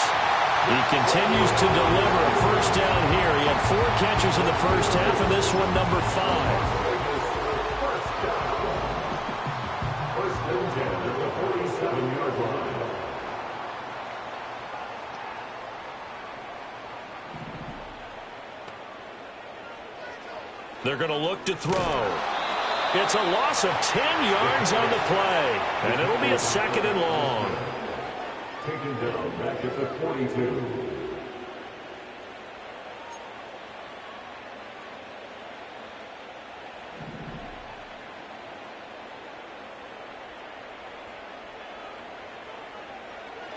He continues to deliver a first down here. He had 4 catches in the first half, and this one number 5. First and 10 at the 47-yard line. They're going to look to throw. It's a loss of 10 yards on the play, and it'll be a 2nd and long. Taken down back at the 42.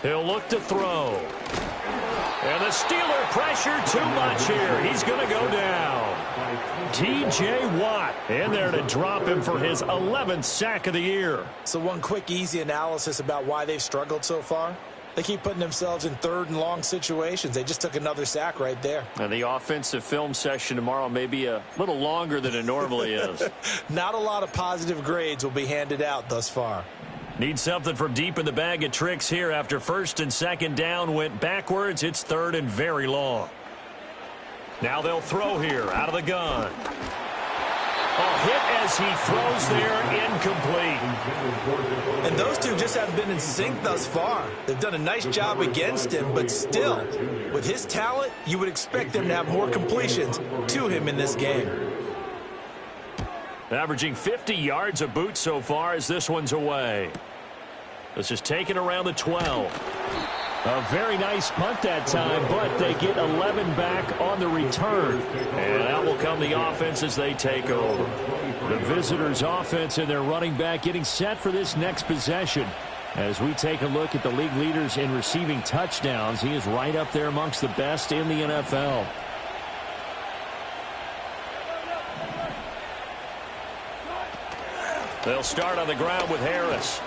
He'll look to throw. And the Steeler pressure too much here. He's going to go down. T.J. Watt in there to drop him for his 11th sack of the year. So one quick, easy analysis about why they've struggled so far. They keep putting themselves in 3rd and long situations. They just took another sack right there. And the offensive film session tomorrow may be a little longer than it normally is. Not a lot of positive grades will be handed out thus far. Need something from deep in the bag of tricks here after 1st and 2nd down went backwards. It's 3rd and very long. Now they'll throw here out of the gun. A hit as he throws there, incomplete. And those two just haven't been in sync thus far. They've done a nice job against him, but still, with his talent, you would expect them to have more completions to him in this game. Averaging 50 yards a boot so far as this one's away. This is taken around the 12. A very nice punt that time, but they get 11 back on the return. And out will come the offense as they take over. The visitors' offense and their running back getting set for this next possession. As we take a look at the league leaders in receiving touchdowns, he is right up there amongst the best in the NFL. They'll start on the ground with Harris.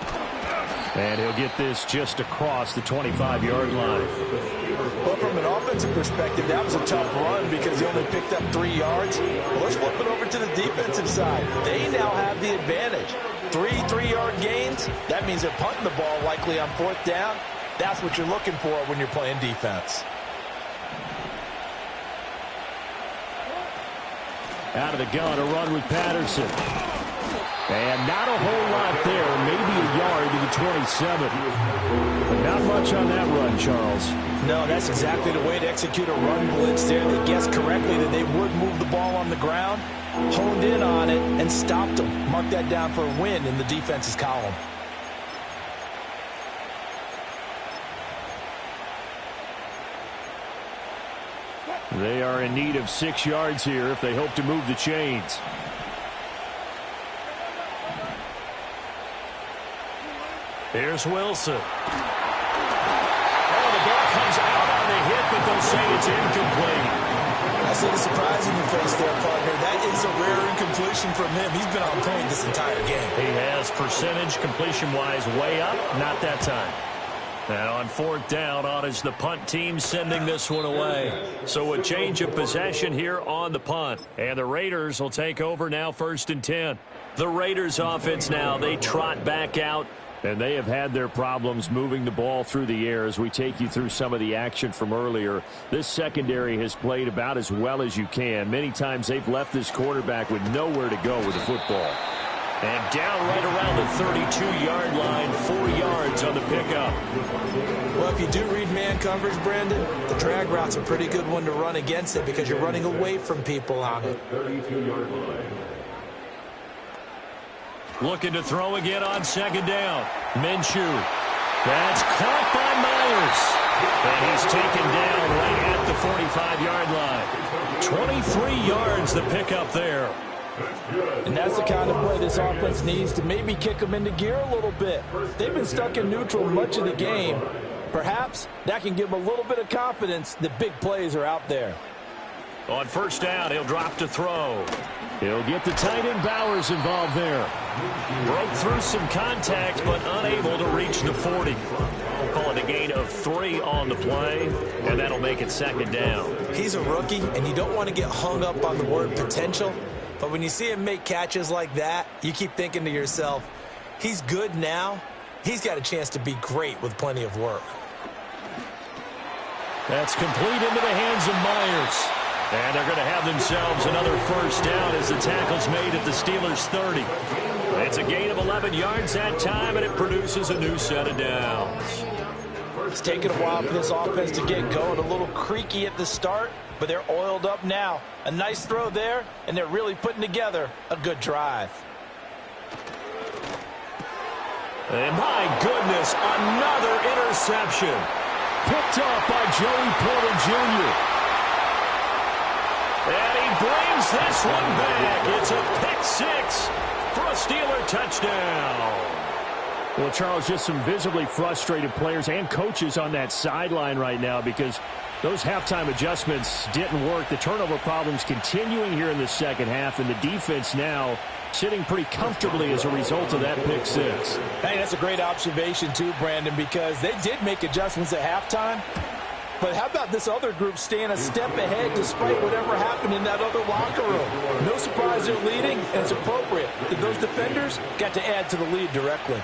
And he'll get this just across the 25-yard line. Well, from an offensive perspective, that was a tough run because he only picked up 3 yards. Well, let's flip it over to the defensive side. They now have the advantage. 3 3-yard gains. That means they're punting the ball likely on 4th down. That's what you're looking for when you're playing defense. Out of the gun, a run with Patterson. And not a whole lot there, maybe a yard to the 27. But not much on that run, Charles. No, that's exactly the way to execute a run blitz there. They guessed correctly that they would move the ball on the ground, honed in on it, and stopped them. Mark that down for a win in the defense's column. They are in need of 6 yards here if they hope to move the chains. Here's Wilson. Oh, the ball comes out on the hit, but they'll say it's incomplete. I see the surprise in your face there, partner. That is a rare incompletion from him. He's been on point this entire game. He has percentage completion-wise way up, not that time. Now on 4th down, on is the punt team sending this one away. So a change of possession here on the punt. And the Raiders will take over now 1st and 10. The Raiders offense now, they trot back out. And they have had their problems moving the ball through the air as we take you through some of the action from earlier. This secondary has played about as well as you can. Many times they've left this quarterback with nowhere to go with the football. And down right around the 32-yard line, 4 yards on the pickup. Well, if you do read man coverage, Brandon, the drag route's a pretty good one to run against it because you're running away from people on it. 32-yard line. Looking to throw again on 2nd down. Minshew. That's caught by Myers. And he's taken down right at the 45-yard line. 23 yards the pickup there. And that's the kind of play this offense needs to maybe kick them into gear a little bit. They've been stuck in neutral much of the game. Perhaps that can give them a little bit of confidence that big plays are out there. On 1st down, he'll drop to throw. He'll get the tight end Bowers involved there. Broke through some contact, but unable to reach the 40. Call it a gain of 3 on the play, and that'll make it 2nd down. He's a rookie, and you don't want to get hung up on the word potential. But when you see him make catches like that, you keep thinking to yourself, He's good now. He's got a chance to be great with plenty of work. That's complete into the hands of Myers. And they're going to have themselves another first down as the tackle's made at the Steelers' 30. It's a gain of 11 yards that time, and it produces a new set of downs. It's taken a while for this offense to get going. A little creaky at the start, but they're oiled up now. A nice throw there, and they're really putting together a good drive. And my goodness, another interception. Picked off by Joey Porter Jr. And he brings this one back. It's a pick six for a Steeler touchdown. Well, Charles, just some visibly frustrated players and coaches on that sideline right now because those halftime adjustments didn't work. The turnover problems continuing here in the second half, and the defense now sitting pretty comfortably as a result of that pick six. Hey, that's a great observation too, Brandon, because they did make adjustments at halftime. But how about this other group staying a step ahead despite whatever happened in that other locker room? No surprise they're leading, and it's appropriate that those defenders got to add to the lead directly.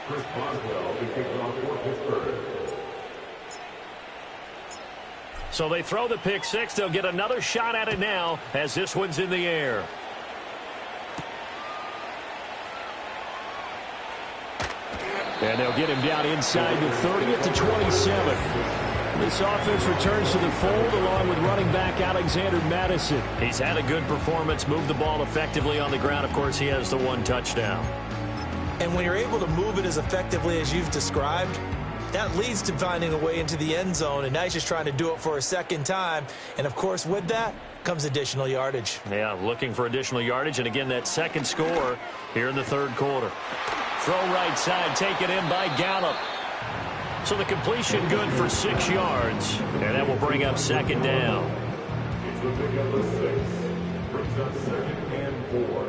Chris Boswell to kick off for Pittsburgh. So they throw the pick six. They'll get another shot at it now as this one's in the air. And they'll get him down inside the 30 at the 27. This offense returns to the fold along with running back Alexander Madison. He's had a good performance, moved the ball effectively on the ground. Of course, he has the one touchdown. And when you're able to move it as effectively as you've described, that leads to finding a way into the end zone, and now he's just trying to do it for a second time. And, of course, with that comes additional yardage. Yeah, looking for additional yardage, and again, that second score here in the third quarter. Throw right side, taken in by Gallup. So the completion good for 6 yards, and that will bring up second down. It's the pick up of 6. Brings up 2nd and 4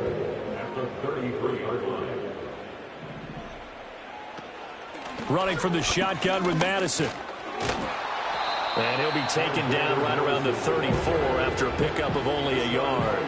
at the 33-yard line. Running from the shotgun with Madison. And he'll be taken down right around the 34 after a pickup of only a yard.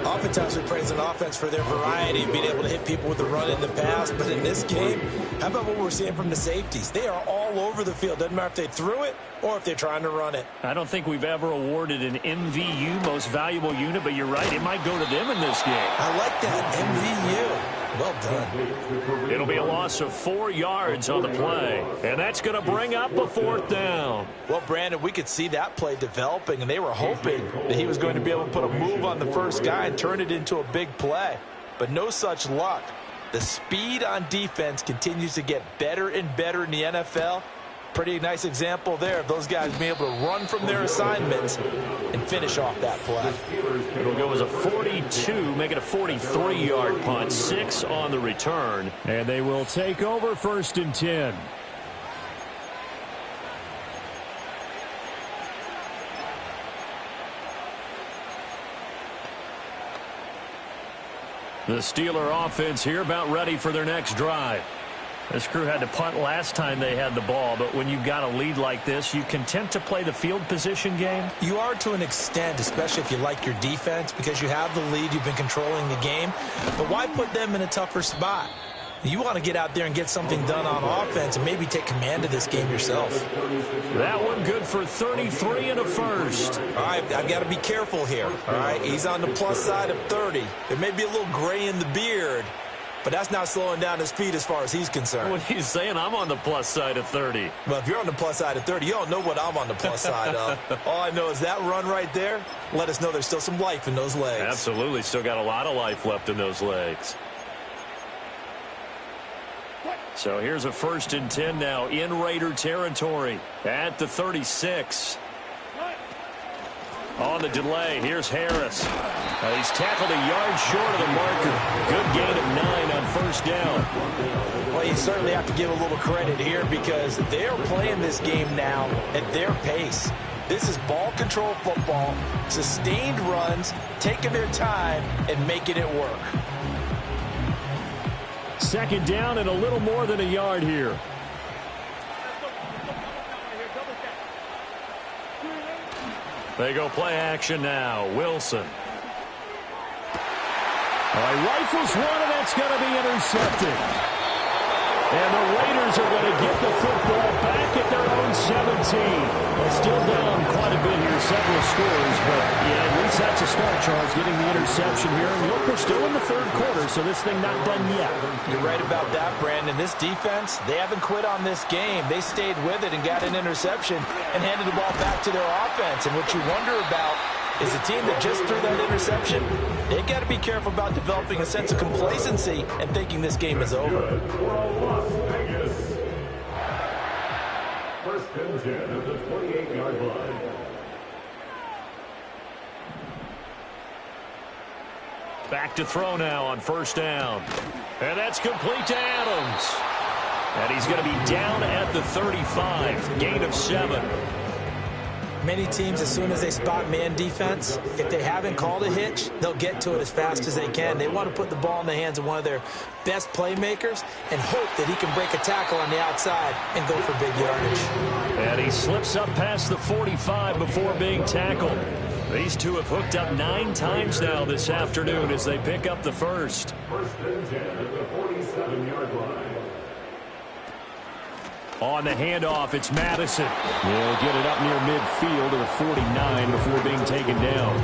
Oftentimes we praise an offense for their variety of being able to hit people with the run in the pass, but in this game, how about what we're seeing from the safeties? They are all over the field. Doesn't matter if they threw it or if they're trying to run it. I don't think we've ever awarded an MVU, most valuable unit, but you're right, it might go to them in this game. I like that, MVU. Well done. It'll be a loss of 4 yards on the play, and that's going to bring up a fourth down. Well, Brandon, we could see that play developing, and they were hoping that he was going to be able to put a move on the first guy and turn it into a big play. But no such luck. The speed on defense continues to get better and better in the NFL. Pretty nice example there of those guys being able to run from their assignments and finish off that play. It'll go as a 42, make it a 43-yard punt, 6 on the return. And they will take over 1st and 10. The Steeler offense here about ready for their next drive. This crew had to punt last time they had the ball, but when you've got a lead like this, you content to play the field position game? You are to an extent, especially if you like your defense, because you have the lead, you've been controlling the game. But why put them in a tougher spot? You want to get out there and get something done on offense and maybe take command of this game yourself. That one good for 33 and a first. All right, I've got to be careful here. All right, he's on the plus side of 30. There may be a little gray in the beard, but that's not slowing down his feet as far as he's concerned. What he's saying, I'm on the plus side of 30. Well, if you're on the plus side of 30, you don't know what I'm on the plus side of. All I know is that run right there, let us know there's still some life in those legs. Absolutely, still got a lot of life left in those legs. So here's a 1st and 10 now in Raider territory at the 36. On the delay, here's Harris. He's tackled a yard short of the marker. Good gain of 9 on 1st down. Well, you certainly have to give a little credit here because they're playing this game now at their pace. This is ball control football, sustained runs, taking their time and making it work. 2nd down and a little more than a yard here. They go play action now. Wilson. He rifles one, and that's going to be intercepted. And the Raiders are going to get the football back at their own 17. They're still down quite a bit here, several scores, but yeah, at least that's a start, Charles, getting the interception here. And look, we're still in the third quarter, so this thing not done yet. You're right about that, Brandon. This defense, they haven't quit on this game. They stayed with it and got an interception and handed the ball back to their offense. And what you wonder about is a team that just threw that interception, they got to be careful about developing a sense of complacency and thinking this game is over. First and 10 at the 28-yard line. Back to throw now on first down. And that's complete to Adams. And he's going to be down at the 35, gain of 7. Many teams, as soon as they spot man defense, if they haven't called a hitch, they'll get to it as fast as they can. They want to put the ball in the hands of one of their best playmakers and hope that he can break a tackle on the outside and go for big yardage. And he slips up past the 45 before being tackled. These two have hooked up 9 times now this afternoon as they pick up the first. First and 10 at the 47-yard line. On the handoff, it's Madison. He'll get it up near midfield to the 49 before being taken down.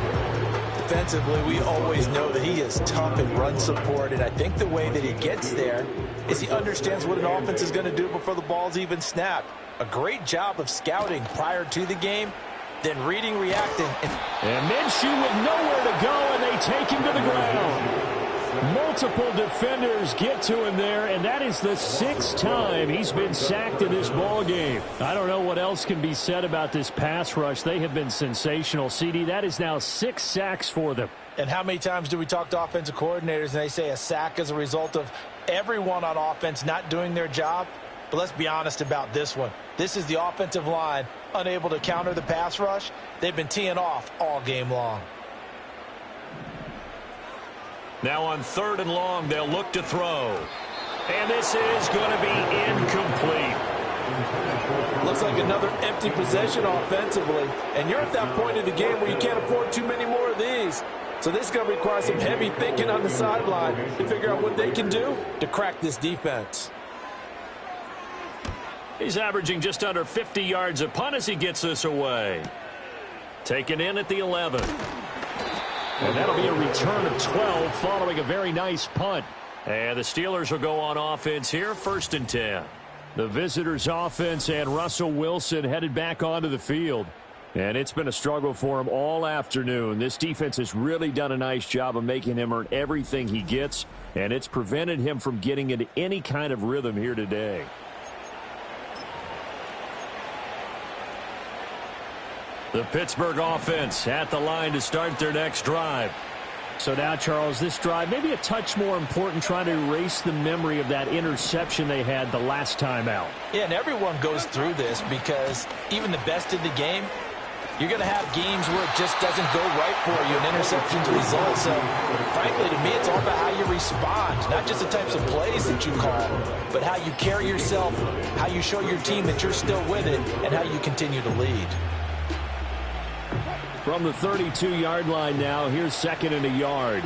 Defensively, we always know that he is tough in run support, and I think the way that he gets there is he understands what an offense is going to do before the ball's even snapped. A great job of scouting prior to the game, then reading, reacting. And Minshew with nowhere to go, and they take him to the ground. Multiple defenders get to him there, and that is the 6th time he's been sacked in this ball game. I don't know what else can be said about this pass rush. They have been sensational. CD, that is now 6 sacks for them. And how many times do we talk to offensive coordinators and they say a sack is a result of everyone on offense not doing their job? But let's be honest about this one. This is the offensive line unable to counter the pass rush. They've been teeing off all game long. Now on 3rd and long, they'll look to throw. And this is going to be incomplete. Looks like another empty possession offensively. And you're at that point in the game where you can't afford too many more of these. So this is going to require some heavy thinking on the sideline to figure out what they can do to crack this defense. He's averaging just under 50 yards a punt as he gets this away. Taken in at the 11. And that'll be a return of 12 following a very nice punt. And the Steelers will go on offense here, 1st and 10. The visitors' offense and Russell Wilson headed back onto the field. And it's been a struggle for him all afternoon. This defense has really done a nice job of making him earn everything he gets, and it's prevented him from getting into any kind of rhythm here today. The Pittsburgh offense at the line to start their next drive. So now, Charles, this drive maybe a touch more important, trying to erase the memory of that interception they had the last time out. Yeah, and everyone goes through this because even the best in the game, you're going to have games where it just doesn't go right for you, and interceptions result. So, frankly, to me, it's all about how you respond, not just the types of plays that you call, but how you carry yourself, how you show your team that you're still with it, and how you continue to lead. From the 32-yard line now, here's 2nd and a yard.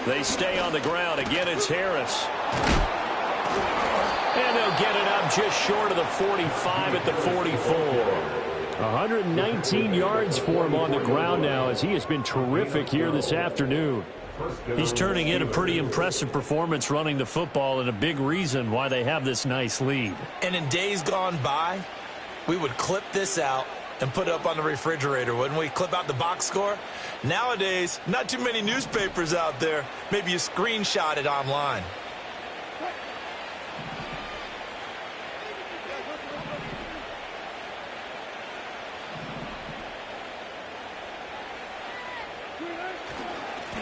They stay on the ground. Again, it's Harris. And they'll get it up just short of the 45 at the 44. 119 yards for him on the ground now as he has been terrific here this afternoon. He's turning in a pretty impressive performance running the football, and a big reason why they have this nice lead. And in days gone by, we would clip this out and put it up on the refrigerator, wouldn't we? Clip out the box score. Nowadays, not too many newspapers out there. Maybe you screenshot it online.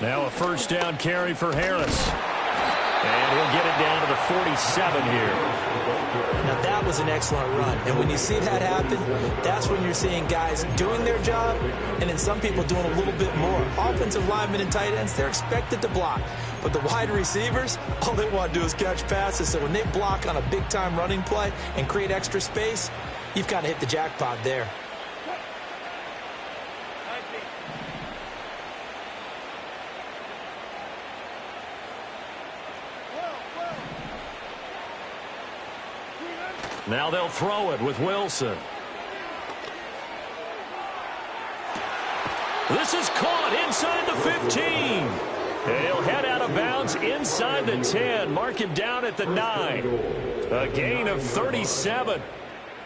Now a 1st down carry for Harris. And he'll get it down to the 47 here. Now that was an excellent run. And when you see that happen, that's when you're seeing guys doing their job and then some people doing a little bit more. Offensive linemen and tight ends, they're expected to block. But the wide receivers, all they want to do is catch passes. So when they block on a big-time running play and create extra space, you've got to hit the jackpot there. Now they'll throw it with Wilson. This is caught inside the 15. He'll head out of bounds inside the 10. Mark him down at the 9. A gain of 37.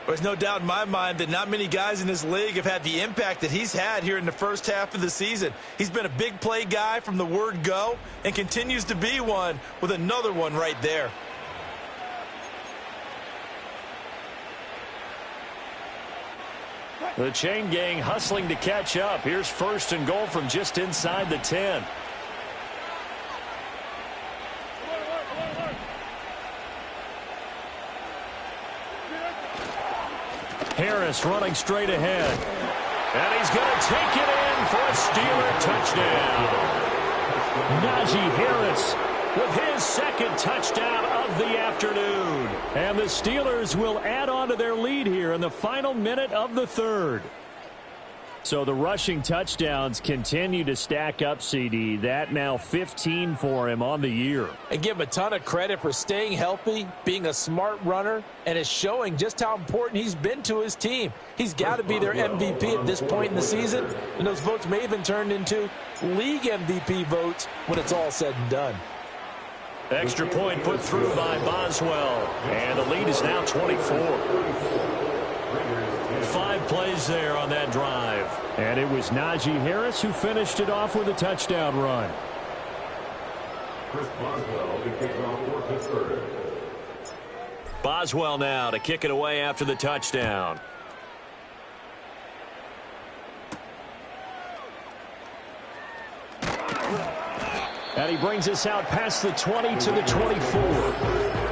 There's no doubt in my mind that not many guys in this league have had the impact that he's had here in the first half of the season. He's been a big play guy from the word go and continues to be one with another one right there. The chain gang hustling to catch up. Here's 1st and goal from just inside the 10. Harris running straight ahead. And he's going to take it in for a Steeler touchdown. Najee Harris with his 2nd touchdown of the afternoon. And the Steelers will add on to their lead here in the final minute of the 3rd. So the rushing touchdowns continue to stack up, CD. That now 15 for him on the year. And give him a ton of credit for staying healthy, being a smart runner, and is showing just how important he's been to his team. He's got to be their MVP at this point in the season, and those votes may have been turned into league MVP votes when it's all said and done. Extra point put through by Boswell. And the lead is now 24. 5 plays there on that drive. And it was Najee Harris who finished it off with a touchdown run. Chris Boswell to kick off for Pittsburgh. Boswell now to kick it away after the touchdown. And he brings us out past the 20 to the 24.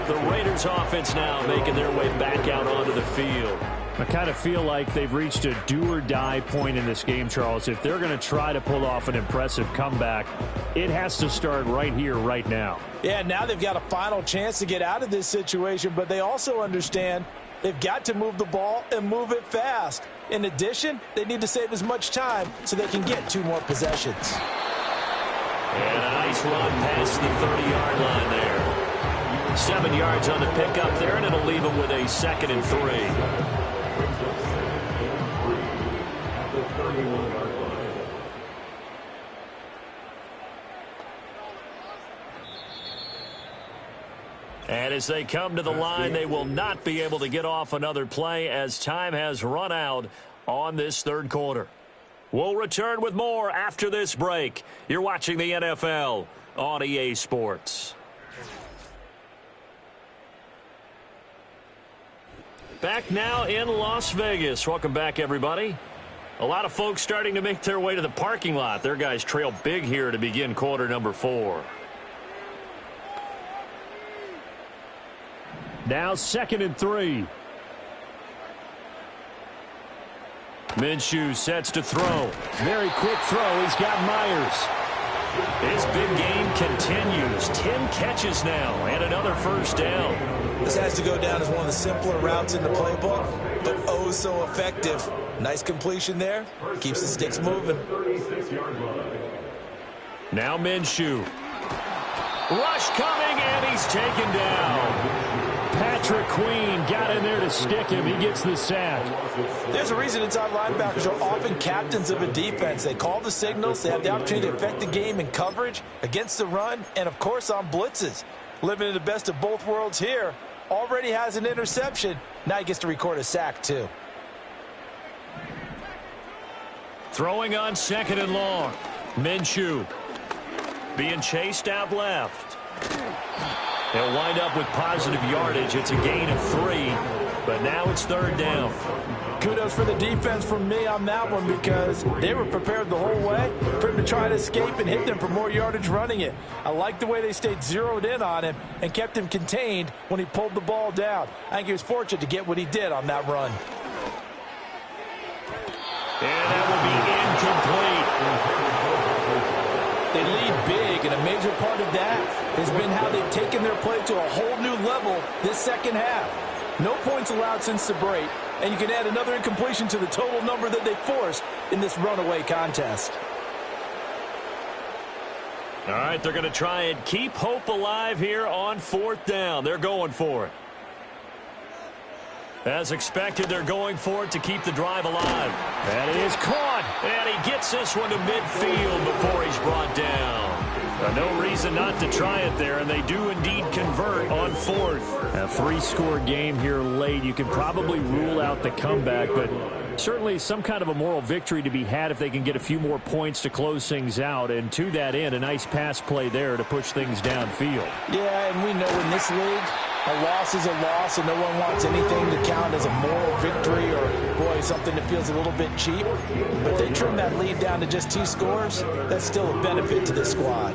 The Raiders offense now making their way back out onto the field. I kind of feel like they've reached a do-or-die point in this game, Charles. If they're going to try to pull off an impressive comeback, it has to start right here, right now. Yeah, now they've got a final chance to get out of this situation, but they also understand they've got to move the ball and move it fast. In addition, they need to save as much time so they can get 2 more possessions. And a nice run past the 30-yard line there. 7 yards on the pickup there, and it'll leave them with a 2nd and 3. And as they come to the line, they will not be able to get off another play as time has run out on this 3rd quarter. We'll return with more after this break. You're watching the NFL on EA Sports. Back now in Las Vegas. Welcome back, everybody. A lot of folks starting to make their way to the parking lot. Their guys trail big here to begin quarter number 4. Now 2nd and 3. Minshew sets to throw. Very quick throw. He's got Myers. His big game continues. 10 catches now and another 1st down. This has to go down as one of the simpler routes in the playbook, but oh so effective. Nice completion there. Keeps the sticks moving. Now Minshew. Rush coming, and he's taken down. Patrick Queen got in there to stick him. He gets the sack. There's a reason inside linebackers are often captains of a defense. They call the signals. They have the opportunity to affect the game in coverage, against the run, and, of course, on blitzes. Living in the best of both worlds here. Already has an interception. Now he gets to record a sack, too. Throwing on 2nd and long. Minshew being chased out left. They'll wind up with positive yardage. It's a gain of 3, but now it's 3rd down. Kudos for the defense from me on that one because they were prepared the whole way for him to try to escape and hit them for more yardage running it. I like the way they stayed zeroed in on him and kept him contained when he pulled the ball down. I think he was fortunate to get what he did on that run. And that will be incomplete. They lead big, and a major part of that has been how they've taken their play to a whole new level this second half. No points allowed since the break, and you can add another incompletion to the total number that they forced in this runaway contest. All right, they're going to try and keep hope alive here on 4th down. They're going for it. As expected, they're going for it to keep the drive alive. That is caught, and he gets this one to midfield before he's brought down. No reason not to try it there, and they do indeed convert on 4th. A 3-score game here late. You can probably rule out the comeback, but certainly some kind of a moral victory to be had if they can get a few more points to close things out. And to that end, a nice pass play there to push things downfield. Yeah, and we know in this league, a loss is a loss, and no one wants anything to count as a moral victory or, boy, something that feels a little bit cheap. But they trim that lead down to just 2 scores. That's still a benefit to this squad.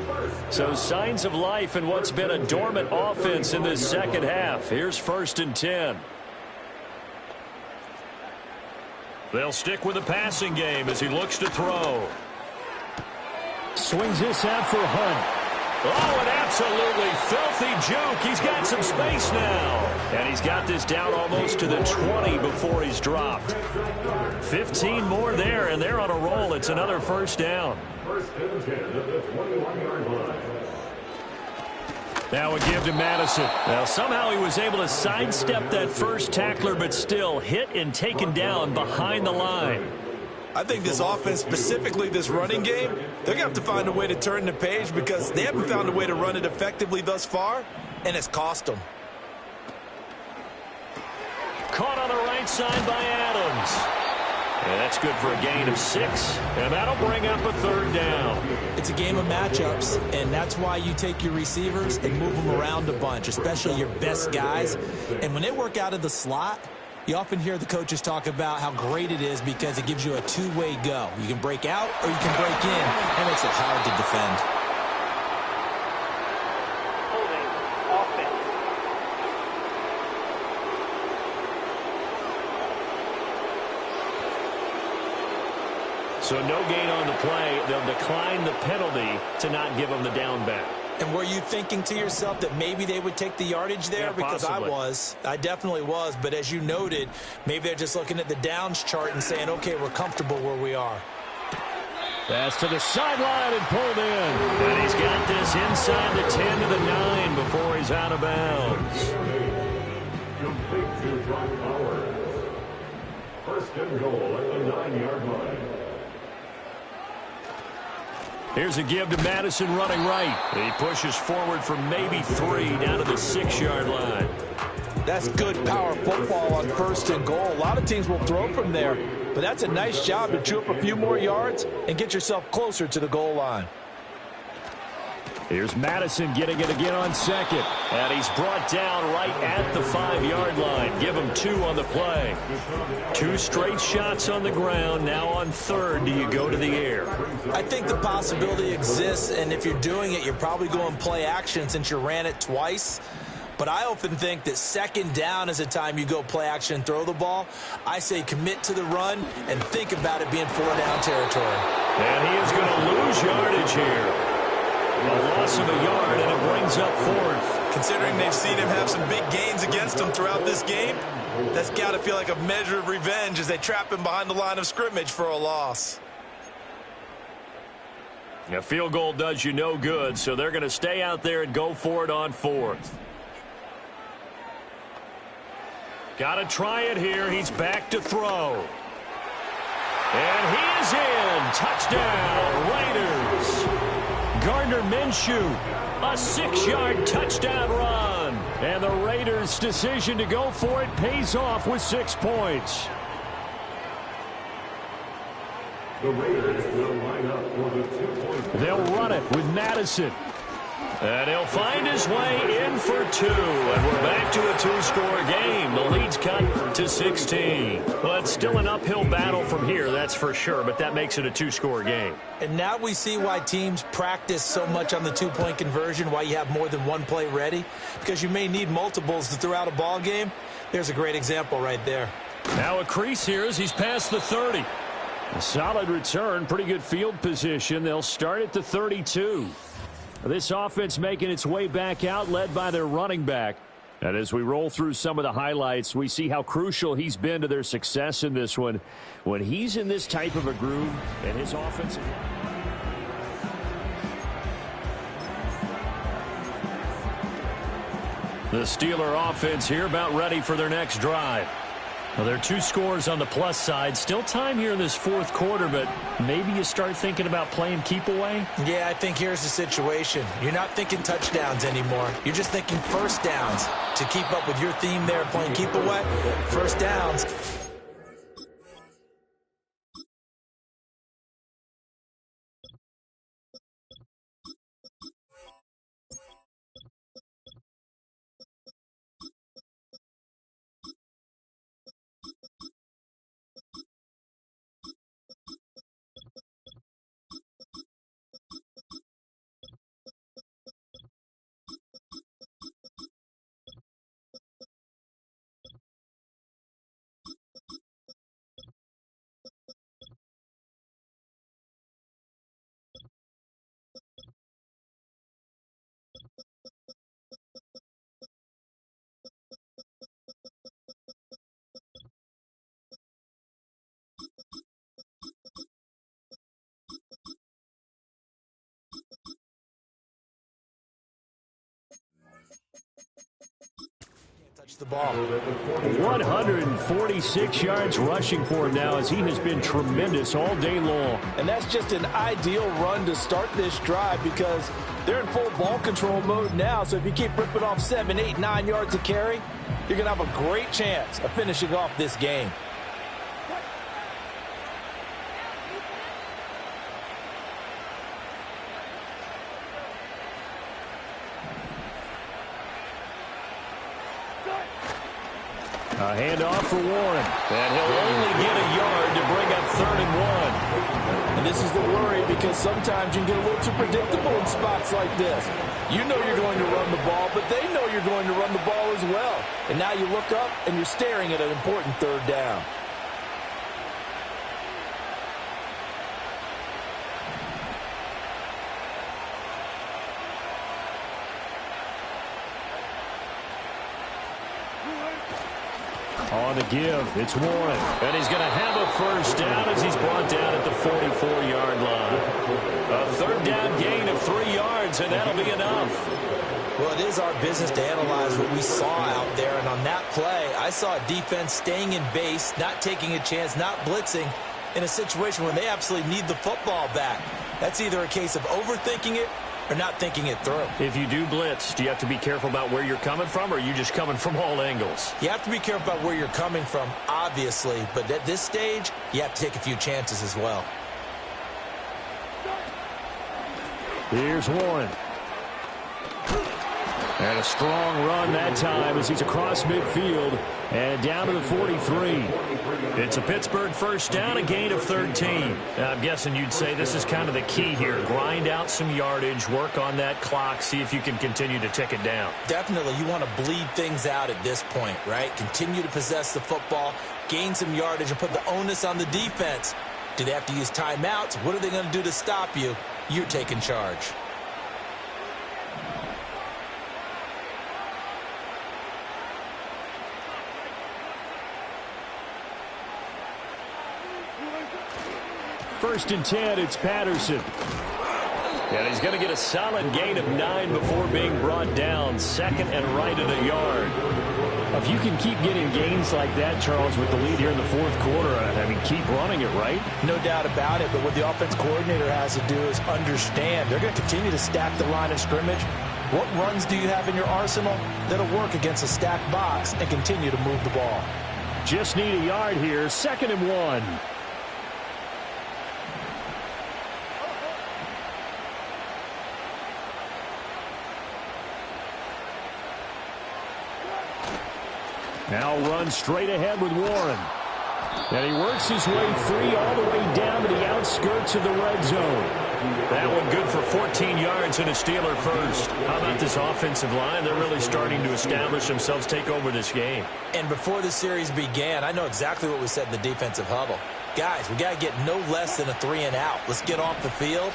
So signs of life in what's been a dormant offense in this second half. Here's 1st and 10. They'll stick with the passing game as he looks to throw. Swings this out for Hunt. Oh, an absolutely filthy juke. He's got some space now. And he's got this down almost to the 20 before he's dropped. 15 more there, and they're on a roll. It's another 1st down. 1st and 10 at the 21-yard line. Now a give to Madison. Now somehow he was able to sidestep that first tackler, but still hit and taken down behind the line. I think this offense, specifically this running game, they're going to have to find a way to turn the page because they haven't found a way to run it effectively thus far, and it's cost them. Caught on the right side by Adams. And that's good for a gain of 6, and that'll bring up a 3rd down. It's a game of matchups, and that's why you take your receivers and move them around a bunch, especially your best guys. And when they work out of the slot, you often hear the coaches talk about how great it is because it gives you a two-way go. You can break out or you can break in. That makes it hard to defend. So no gain on the play. They'll decline the penalty to not give them the down back. And were you thinking to yourself that maybe they would take the yardage there? Yeah, because possibly. I definitely was. But as you noted, maybe they're just looking at the downs chart and saying, okay, we're comfortable where we are. Pass to the sideline and pulled in. And he's got this inside the 10 to the 9 before he's out of bounds. Complete to Brock Powers. 1st and goal at the 9-yard line. Here's a give to Madison running right. He pushes forward for maybe 3 down to the 6-yard line. That's good power football on 1st and goal. A lot of teams will throw from there, but that's a nice job to chew up a few more yards and get yourself closer to the goal line. Here's Madison getting it again on 2nd. And he's brought down right at the 5-yard line. Give him 2 on the play. 2 straight shots on the ground. Now on 3rd, do you go to the air? I think the possibility exists, and if you're doing it, you're probably going play action since you ran it twice. But I often think that 2nd down is a time you go play action and throw the ball. I say commit to the run and think about it being 4-down territory. And he is going to lose yardage here. A loss of a yard, and it brings up 4th. Considering they've seen him have some big gains against them throughout this game, that's got to feel like a measure of revenge as they trap him behind the line of scrimmage for a loss. A field goal does you no good, so they're going to stay out there and go for it on 4th. Got to try it here. He's back to throw. And he is in. Touchdown, Raiders. Gardner Minshew, a 6-yard touchdown run. And the Raiders' decision to go for it pays off with 6 points. The Raiders will line up for the 2-point. They'll run it with Madison. And he'll find his way in for 2. And we're back to a 2-score game. The lead's cut to 16. Well, it's still an uphill battle from here, that's for sure, but that makes it a 2-score game. And now we see why teams practice so much on the 2-point conversion, why you have more than one play ready, because you may need multiples to throw out a ball game. There's a great example right there. Now a crease here as he's past the 30. A solid return, pretty good field position. They'll start at the 32. This offense making its way back out, led by their running back. And as we roll through some of the highlights, we see how crucial he's been to their success in this one. When he's in this type of a groove and his offense... The Steeler offense here about ready for their next drive. Well, there are 2 scores on the plus side. Still time here in this fourth quarter, but maybe you start thinking about playing keep away? Yeah, I think here's the situation. You're not thinking touchdowns anymore. You're just thinking first downs. To keep up with your theme there, playing keep away, first downs. Touch the ball. 146 yards rushing for him now, as he has been tremendous all day long. And that's just an ideal run to start this drive because they're in full ball control mode now. So if you keep ripping off 7, 8, 9 yards a carry, you're going to have a great chance of finishing off this game. A handoff for Warren. And he'll only get a yard to bring up 3rd and 1. And this is the worry because sometimes you can get a little too predictable in spots like this. You know you're going to run the ball, but they know you're going to run the ball as well. And now you look up and you're staring at an important 3rd down. On the give, it's Warren. And he's going to have a first down as he's brought down at the 44-yard line. A 3rd down gain of 3 yards, and that'll be enough. Well, it is our business to analyze what we saw out there. And on that play, I saw a defense staying in base, not taking a chance, not blitzing in a situation where they absolutely need the football back. That's either a case of overthinking it or not thinking it through. If you do blitz, do you have to be careful about where you're coming from, or are you just coming from all angles? You have to be careful about where you're coming from, obviously. But at this stage, you have to take a few chances as well. Here's Warren. And a strong run that time as he's across midfield and down to the 43. It's a Pittsburgh first down, a gain of 13. I'm guessing you'd say this is kind of the key here. Grind out some yardage, work on that clock, see if you can continue to tick it down. Definitely, you want to bleed things out at this point, right? Continue to possess the football, gain some yardage, and put the onus on the defense. Do they have to use timeouts? What are they going to do to stop you? You're taking charge. First and 10, it's Patterson. And he's going to get a solid gain of 9 before being brought down. 2nd and right at a yard. If you can keep getting gains like that, Charles, with the lead here in the fourth quarter, I mean, keep running it, right? No doubt about it, but what the offense coordinator has to do is understand. They're going to continue to stack the line of scrimmage. What runs do you have in your arsenal that'll work against a stacked box and continue to move the ball? Just need a yard here. 2nd and 1. Now runs straight ahead with Warren. And he works his way free all the way down to the outskirts of the red zone. That one good for 14 yards and a Steeler first. How about this offensive line? They're really starting to establish themselves, take over this game. And before the series began, I know exactly what we said in the defensive huddle. Guys, we got to get no less than a 3 and out. Let's get off the field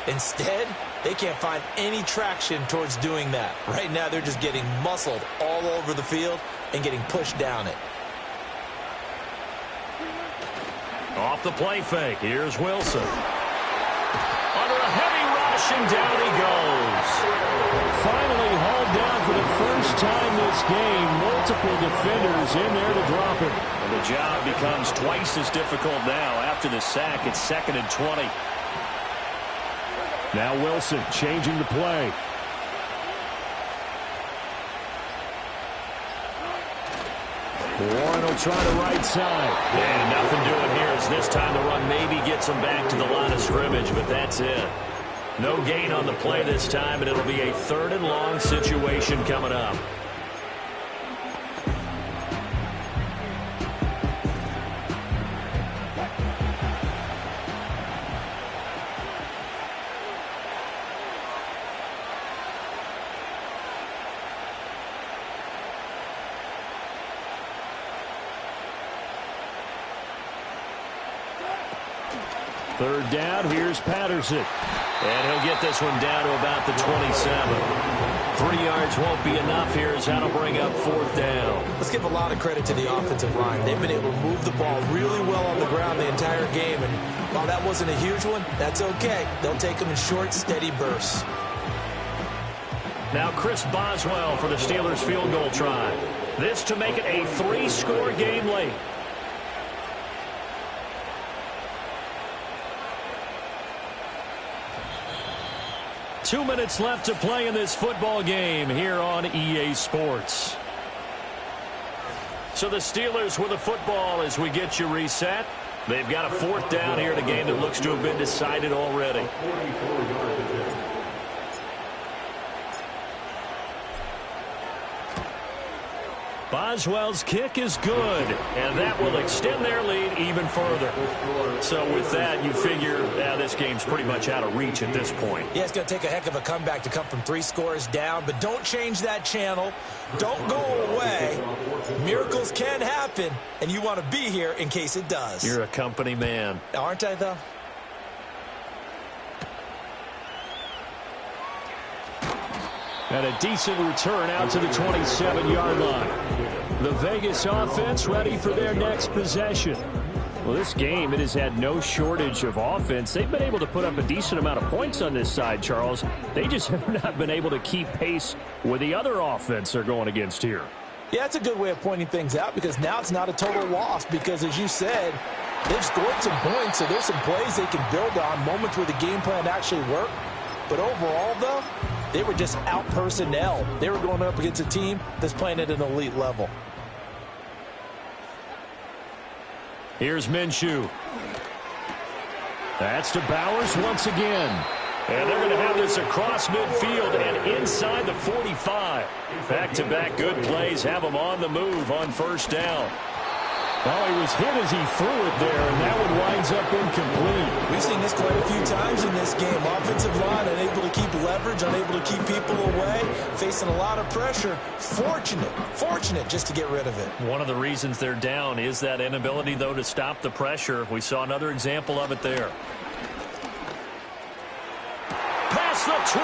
Instead, they can't find any traction towards doing that. Right now, they're just getting muscled all over the field and getting pushed down it. Off the play fake, here's Wilson. Under a heavy rush, and down he goes. Finally hauled down for the first time this game. Multiple defenders in there to drop him. And the job becomes twice as difficult now. After the sack, it's 2nd and 20. Now Wilson changing the play. Warren will try the right side. And nothing doing here as this time the run maybe gets him back to the line of scrimmage, but that's it. No gain on the play this time, and it'll be a 3rd and long situation coming up. Third down, here's Patterson. And he'll get this one down to about the 27. 3 yards won't be enough here as that'll bring up 4th down. Let's give a lot of credit to the offensive line. They've been able to move the ball really well on the ground the entire game. And while that wasn't a huge one, that's okay. They'll take them in short, steady bursts. Now Chris Boswell for the Steelers field goal try. This to make it a 3-score game late. Two minutes left to play in this football game here on EA Sports. So the Steelers with the football as we get you reset. They've got a 4th down here in a game that looks to have been decided already. Boswell's kick is good, and that will extend their lead even further. So with that, you figure this game's pretty much out of reach at this point. Yeah, it's going to take a heck of a comeback to come from 3 scores down, but don't change that channel. Don't go away. Miracles can happen, and you want to be here in case it does. You're a company man. Aren't I, though? And a decent return out to the 27-yard line. The Vegas offense ready for their next possession. Well, this game, it has had no shortage of offense. They've been able to put up a decent amount of points on this side, Charles. They just have not been able to keep pace with the other offense they're going against here. Yeah, it's a good way of pointing things out because now it's not a total loss because, as you said, they've scored some points, so there's some plays they can build on, moments where the game plan actually worked. But overall, though, they were just out-personnel. They were going up against a team that's playing at an elite level. Here's Minshew. That's to Bowers once again. And they're going to have this across midfield and inside the 45. Back-to-back good plays have them on the move on 1st down. Well, he was hit as he threw it there, and that one winds up incomplete. We've seen this quite a few times in this game. Offensive line unable to keep leverage, unable to keep people away, facing a lot of pressure. Fortunate just to get rid of it. One of the reasons they're down is that inability, though, to stop the pressure. We saw another example of it there. Past the 20.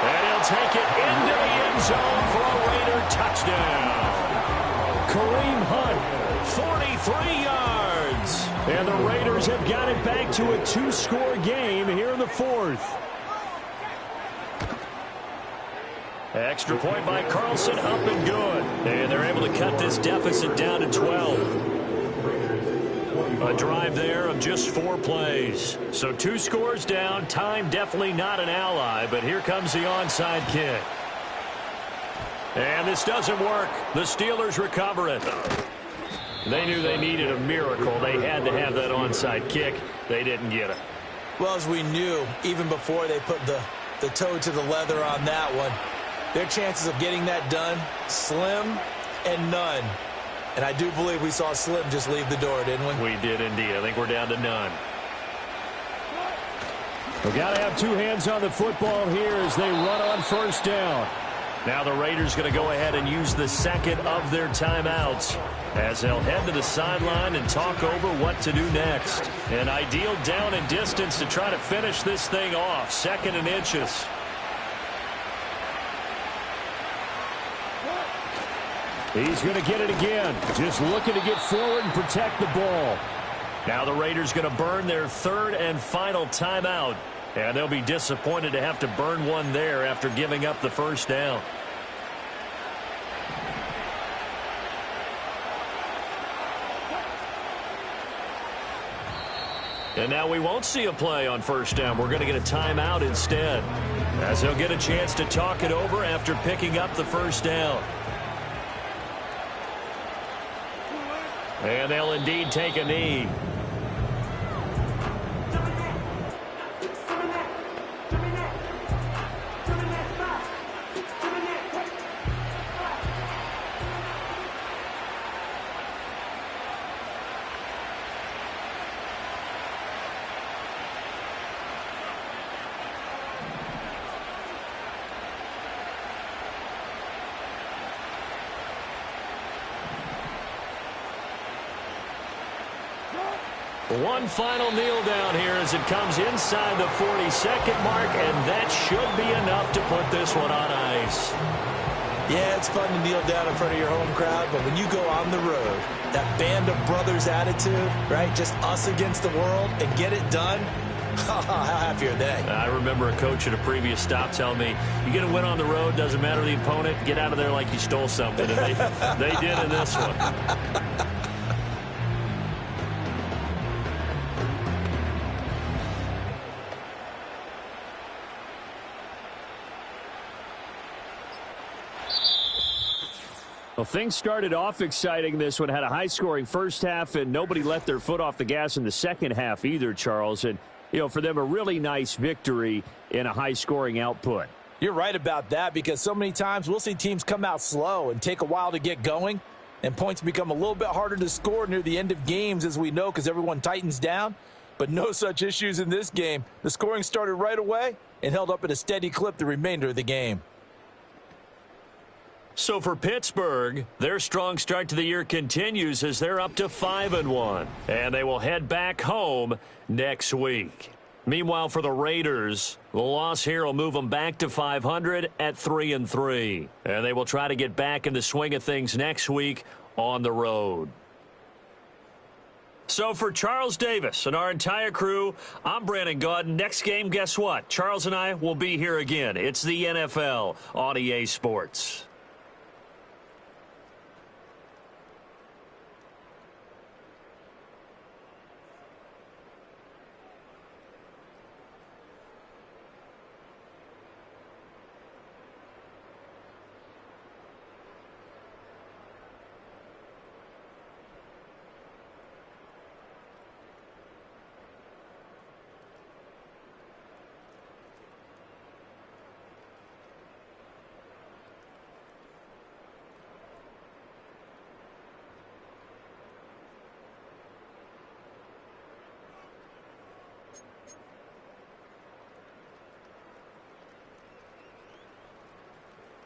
And he'll take it into the end zone for a Raider touchdown. Kareem Hunt, 43 yards. And the Raiders have got it back to a 2-score game here in the 4th. Extra point by Carlson, up and good. And they're able to cut this deficit down to 12. A drive there of just 4 plays. So 2 scores down. Time definitely not an ally, but here comes the onside kick. And this doesn't work. The Steelers recover it. They knew they needed a miracle. They had to have that onside kick. They didn't get it. Well, as we knew, even before they put the toe to the leather on that one, their chances of getting that done, slim and none. And I do believe we saw Slim just leave the door, didn't we? We did indeed. I think we're down to none. We've got to have 2 hands on the football here as they run on 1st down. Now the Raiders going to go ahead and use the 2nd of their timeouts. as they'll head to the sideline and talk over what to do next. An ideal down and distance to try to finish this thing off. 2nd and inches. He's going to get it again. Just looking to get forward and protect the ball. Now the Raiders going to burn their 3rd and final timeout. And they'll be disappointed to have to burn one there after giving up the first down. And now we won't see a play on first down. We're going to get a timeout instead, as they'll get a chance to talk it over after picking up the first down. And they'll indeed take a knee. One final kneel down here as it comes inside the 42nd mark, and that should be enough to put this one on ice. Yeah, it's fun to kneel down in front of your home crowd, but when you go on the road, that band of brothers attitude, right, just us against the world, and get it done, how happy are they? I remember a coach at a previous stop telling me, you get a win on the road, doesn't matter the opponent, get out of there like you stole something, and they did in this one. Well, things started off exciting. This one had a high-scoring first half, and nobody let their foot off the gas in the second half either, Charles. And, you know, for them, a really nice victory in a high-scoring output. You're right about that, because so many times we'll see teams come out slow and take a while to get going, and points become a little bit harder to score near the end of games, as we know, because everyone tightens down. But no such issues in this game. The scoring started right away and held up at a steady clip the remainder of the game. So for Pittsburgh, their strong start to the year continues as they're up to 5-1. And they will head back home next week. Meanwhile, for the Raiders, the loss here will move them back to 500 at 3-3. And they will try to get back in the swing of things next week on the road. So for Charles Davis and our entire crew, I'm Brandon Gaudin. Next game, guess what? Charles and I will be here again. It's the NFL on EA Sports.